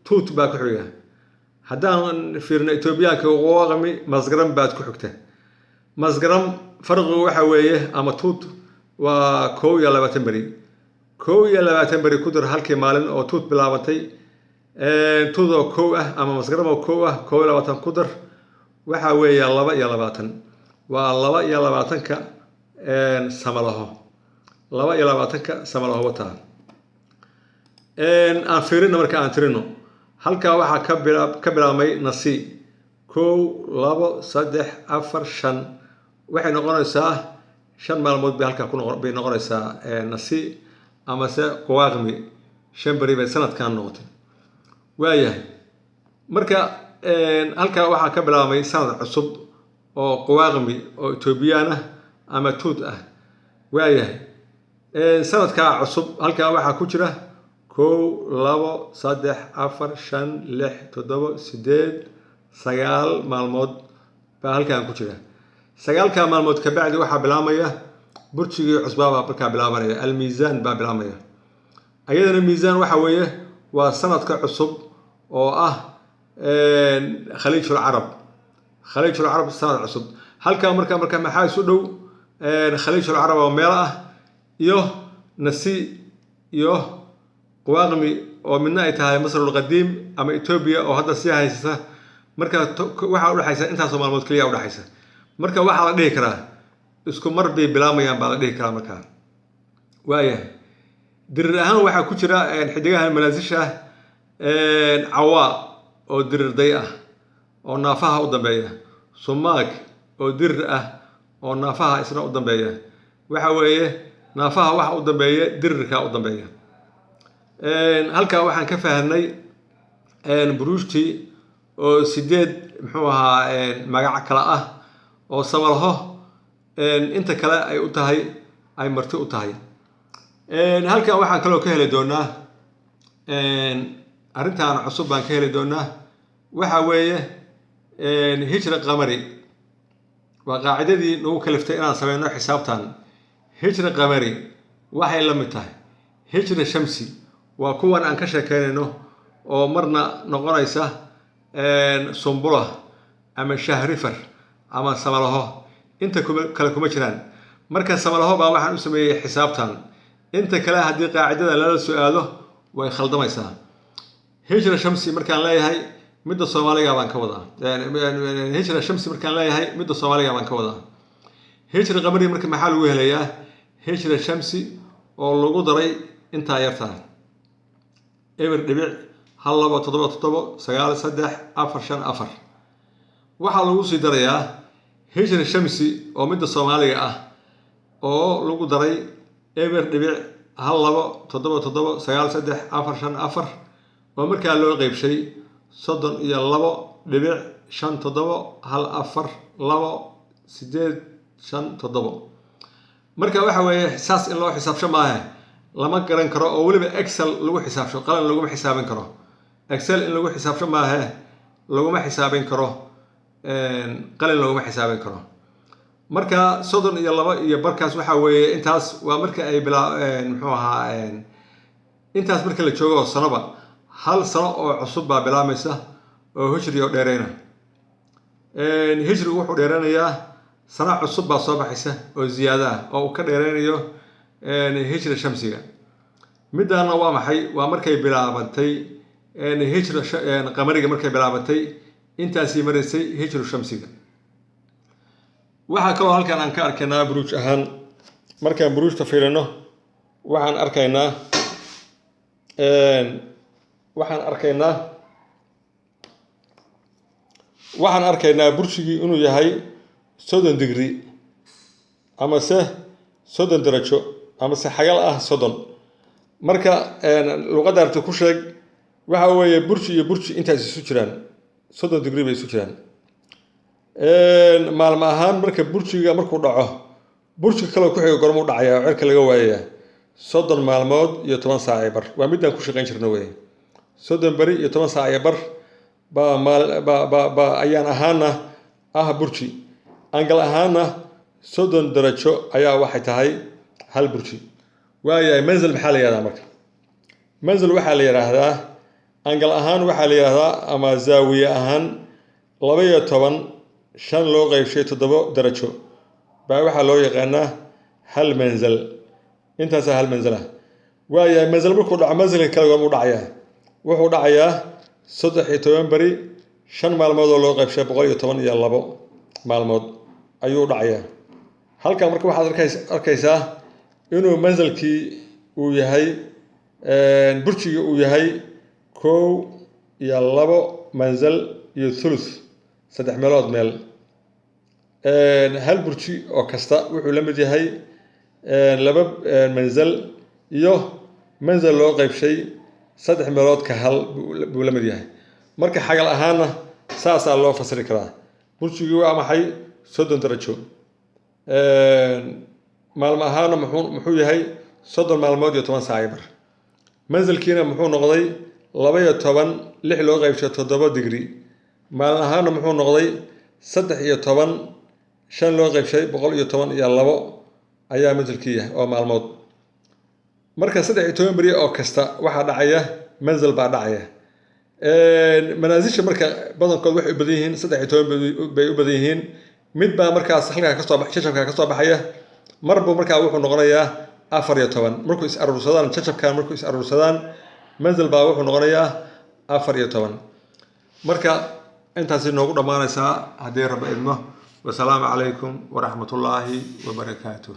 tuut baa ku xiga haddaan fiirno Itoobiyaanka Quwaaqmi masgaran baad ku xigta masgaran farqigu waxa weeye ama tuut waa 22 bari 22 bari ku dar halkii maalin oo tuut bilaabantay tuut oo kow ah ama masgaran oo kow ah 22 ku dar waxa weeye 22 waa 22ka samalaho 22ka samalaho wata aan fiirino marka aan tirino halka waxa ka bilaabmay nasi 1 2 3 4 5 waxay noqonaysaa 5 maalmood bay halka ku noqonaysaa nasi ama se qawaaqmi 5 bari bay sanadkan noqotay waayahay marka halka waxa ka bilaabmay sanad cusub oo qawaaqmi oo Ethiopiana ama tuut ah waayahay sanadka cusub halka waxa ku jira 1 2 3 4 5 6 7 8 9 maalmood baa halkan ku jira 9ka maalmood ka bacdi waxa bilaabmaya burjigii cusbaba marka bilaabanaya al-miisaan baa bilaabmaya ayadana miisaan waxa weeye waa sanadka cusub oo ah khaliijul arab sanad cusub halka marka maxaa isu dhow khaliijul arab oo meel ah iyo nasi iyo qawaaqmi oo midna ay tahay masrul qadiim ama Ethiopia oo hadda si haysta marka waxa u dhaxaysa intaas oo maalmood kaliya u dhaxaysa marka waxa la dhihi karaa isku mar bay bilaamayaan baa la dhihi karaa marka waayahay dirir ahaan waxa ku jira xidigaha manaasisha cawa oo dirirday ah oo naafaha u dambeeya sumaag oo dirir ah oo naafaha isna u dambeeya waxa weeye naafaha waxa u dambeeya dirirka u dambeeya halka waxaan ka fahanay buruushti oo 8 muxuu ahaa magac kala ah oo samalho inta kale ay u tahay ay marti u tahay halka waxaan kaloo ka heli doonaa arintan cusub baan ka heli doonaa waxa weeye hijra qamari waa qaacidadii nagu kaliftay inaan sameeyno xisaabtan hijra qamari waxay la mid tahay hijra shamsi waa kuwan aan ka sheekeynayno oo marna noqonaysa sumbula ama shahrifar ama samalaho inta kale kuma jiraan marka samalaho baa waxaan u sameeyay xisaabtan inta kale hadii qaacidada la su'aalo way khaldamaysaa hijra shamsi markaan leeyahay midda Soomaaliga baan ka wadaa hijra shamsi markaan leeyahay midda Soomaaliga baan ka wadaa hijra qamari marka maxaa lagu helayaa hijra shamsi oo lagu daray inta yarta eber dhibic 1 waxa lagu sii darayaa hijra shamsi oo midda Soomaaliga ah oo lagu daray eber dhibic 1 oo marka loo qaybshay 32.57 marka waxa weeye saas in loo xisaabsho maaha lama garan karo oo waliba Excel lagu xisaabsho qalan lagu xisaabin karo Excel in lagu xisaabsho maaha lagu xisaabin karo qalan lagu xisaabin karo marka 32 iyo barkaas waxa weeye intaas waa marka ay muxuu ahaa intaas marka la joogo sanaba hal sano oo cusub baa bilaamaysa oo hijriyo dheereyna hijrigu wuxuu dheeranayaa sano cusub baa soo baxaysa oo ziyaada ah oo ka dheereynayo hijra shamsiga midana waa maxay waa markay bilaabantay hijra qamariga markay bilaabantay intaasi marisay hijru shamsiga waxa kaloo halkan aan ka arkaynaa buruuj ahaan markaan buruujta fiirino waxaan arkaynaa burjigii inuu yahay 30 degree ama se 30 darajo ama se xagal ah 30 marka luqadda aragti ku sheeg waxa weeye burji iyo burji intaas isu jiraan 30 degree bay isu jiraan maalmo ahaan marka burjiga markuu dhaco burjiga kale ku xiga gormo u dhacaya cirka laga waayayaa 30 maalmood iyo 10 saac bar waa midaan ku shaqeyn jirnay weey 30 bari iyo 10 saac bar ba ayaan ahaana burji angal ahaana 30 darajo ayaa waxay tahay hal burji waayahay manzil maxaa la yiraahdaa marka manzil waxaa la yiraahdaa angal ahaan waxaa la yiraahdaa ama zaawiye ahaan 12 shan loo qaybshay 7 darajo baa waxaa loo yaqaanaa hal manzil intaas hal manzil ah waayahay manzil markuu dhaco manzilka kale waa u dhacayaa wuxuu dhacayaa 13 bari shan maalmood oo loo qaybshay 112 maalmood ayuu dhacayaa halkan marka waxaad arkaysaa inuu manzalkii uu yahay burjiga uu yahay 1 iyo 2 manzal iyo thuluth 3 meelood meel hal burji oo kasta wuxuu la mid yahay 2 manzal iyo manzal loo qaybshay 3 meelood ka hal buu la mid yahay marka xagal ahaana saasa loo fasiri karaa burjigu waa maxay 30 darajo maalmo ahaana muxuu yahay 30 maalmood iyo 10 saac bar manzalkiina muxuu noqday 12 6 loo qaybshay 7 degree maalmo ahaana muxuu noqday 13 5 loo qaybshay 112 iyo 2 ayaa manzalkii yahay oo maalmood marka 13 bari oo kasta waxa dhacaya manzal baa dhacaya manaasisha marka badankood waxay u badan yihiin 13 bay u badan yihiin mid baa markaas halka ka soo baxay shashafka ka soo baxaya marba marka wuxuu noqonayaa 14 markuu is arursadaan shashafkan markuu is arursadaan manzal baa wuxuu noqonayaa 14 marka intaas inoogu dhamaanaysaa hadii rabbi idmo والسلام عليكم ورحمة الله وبركاته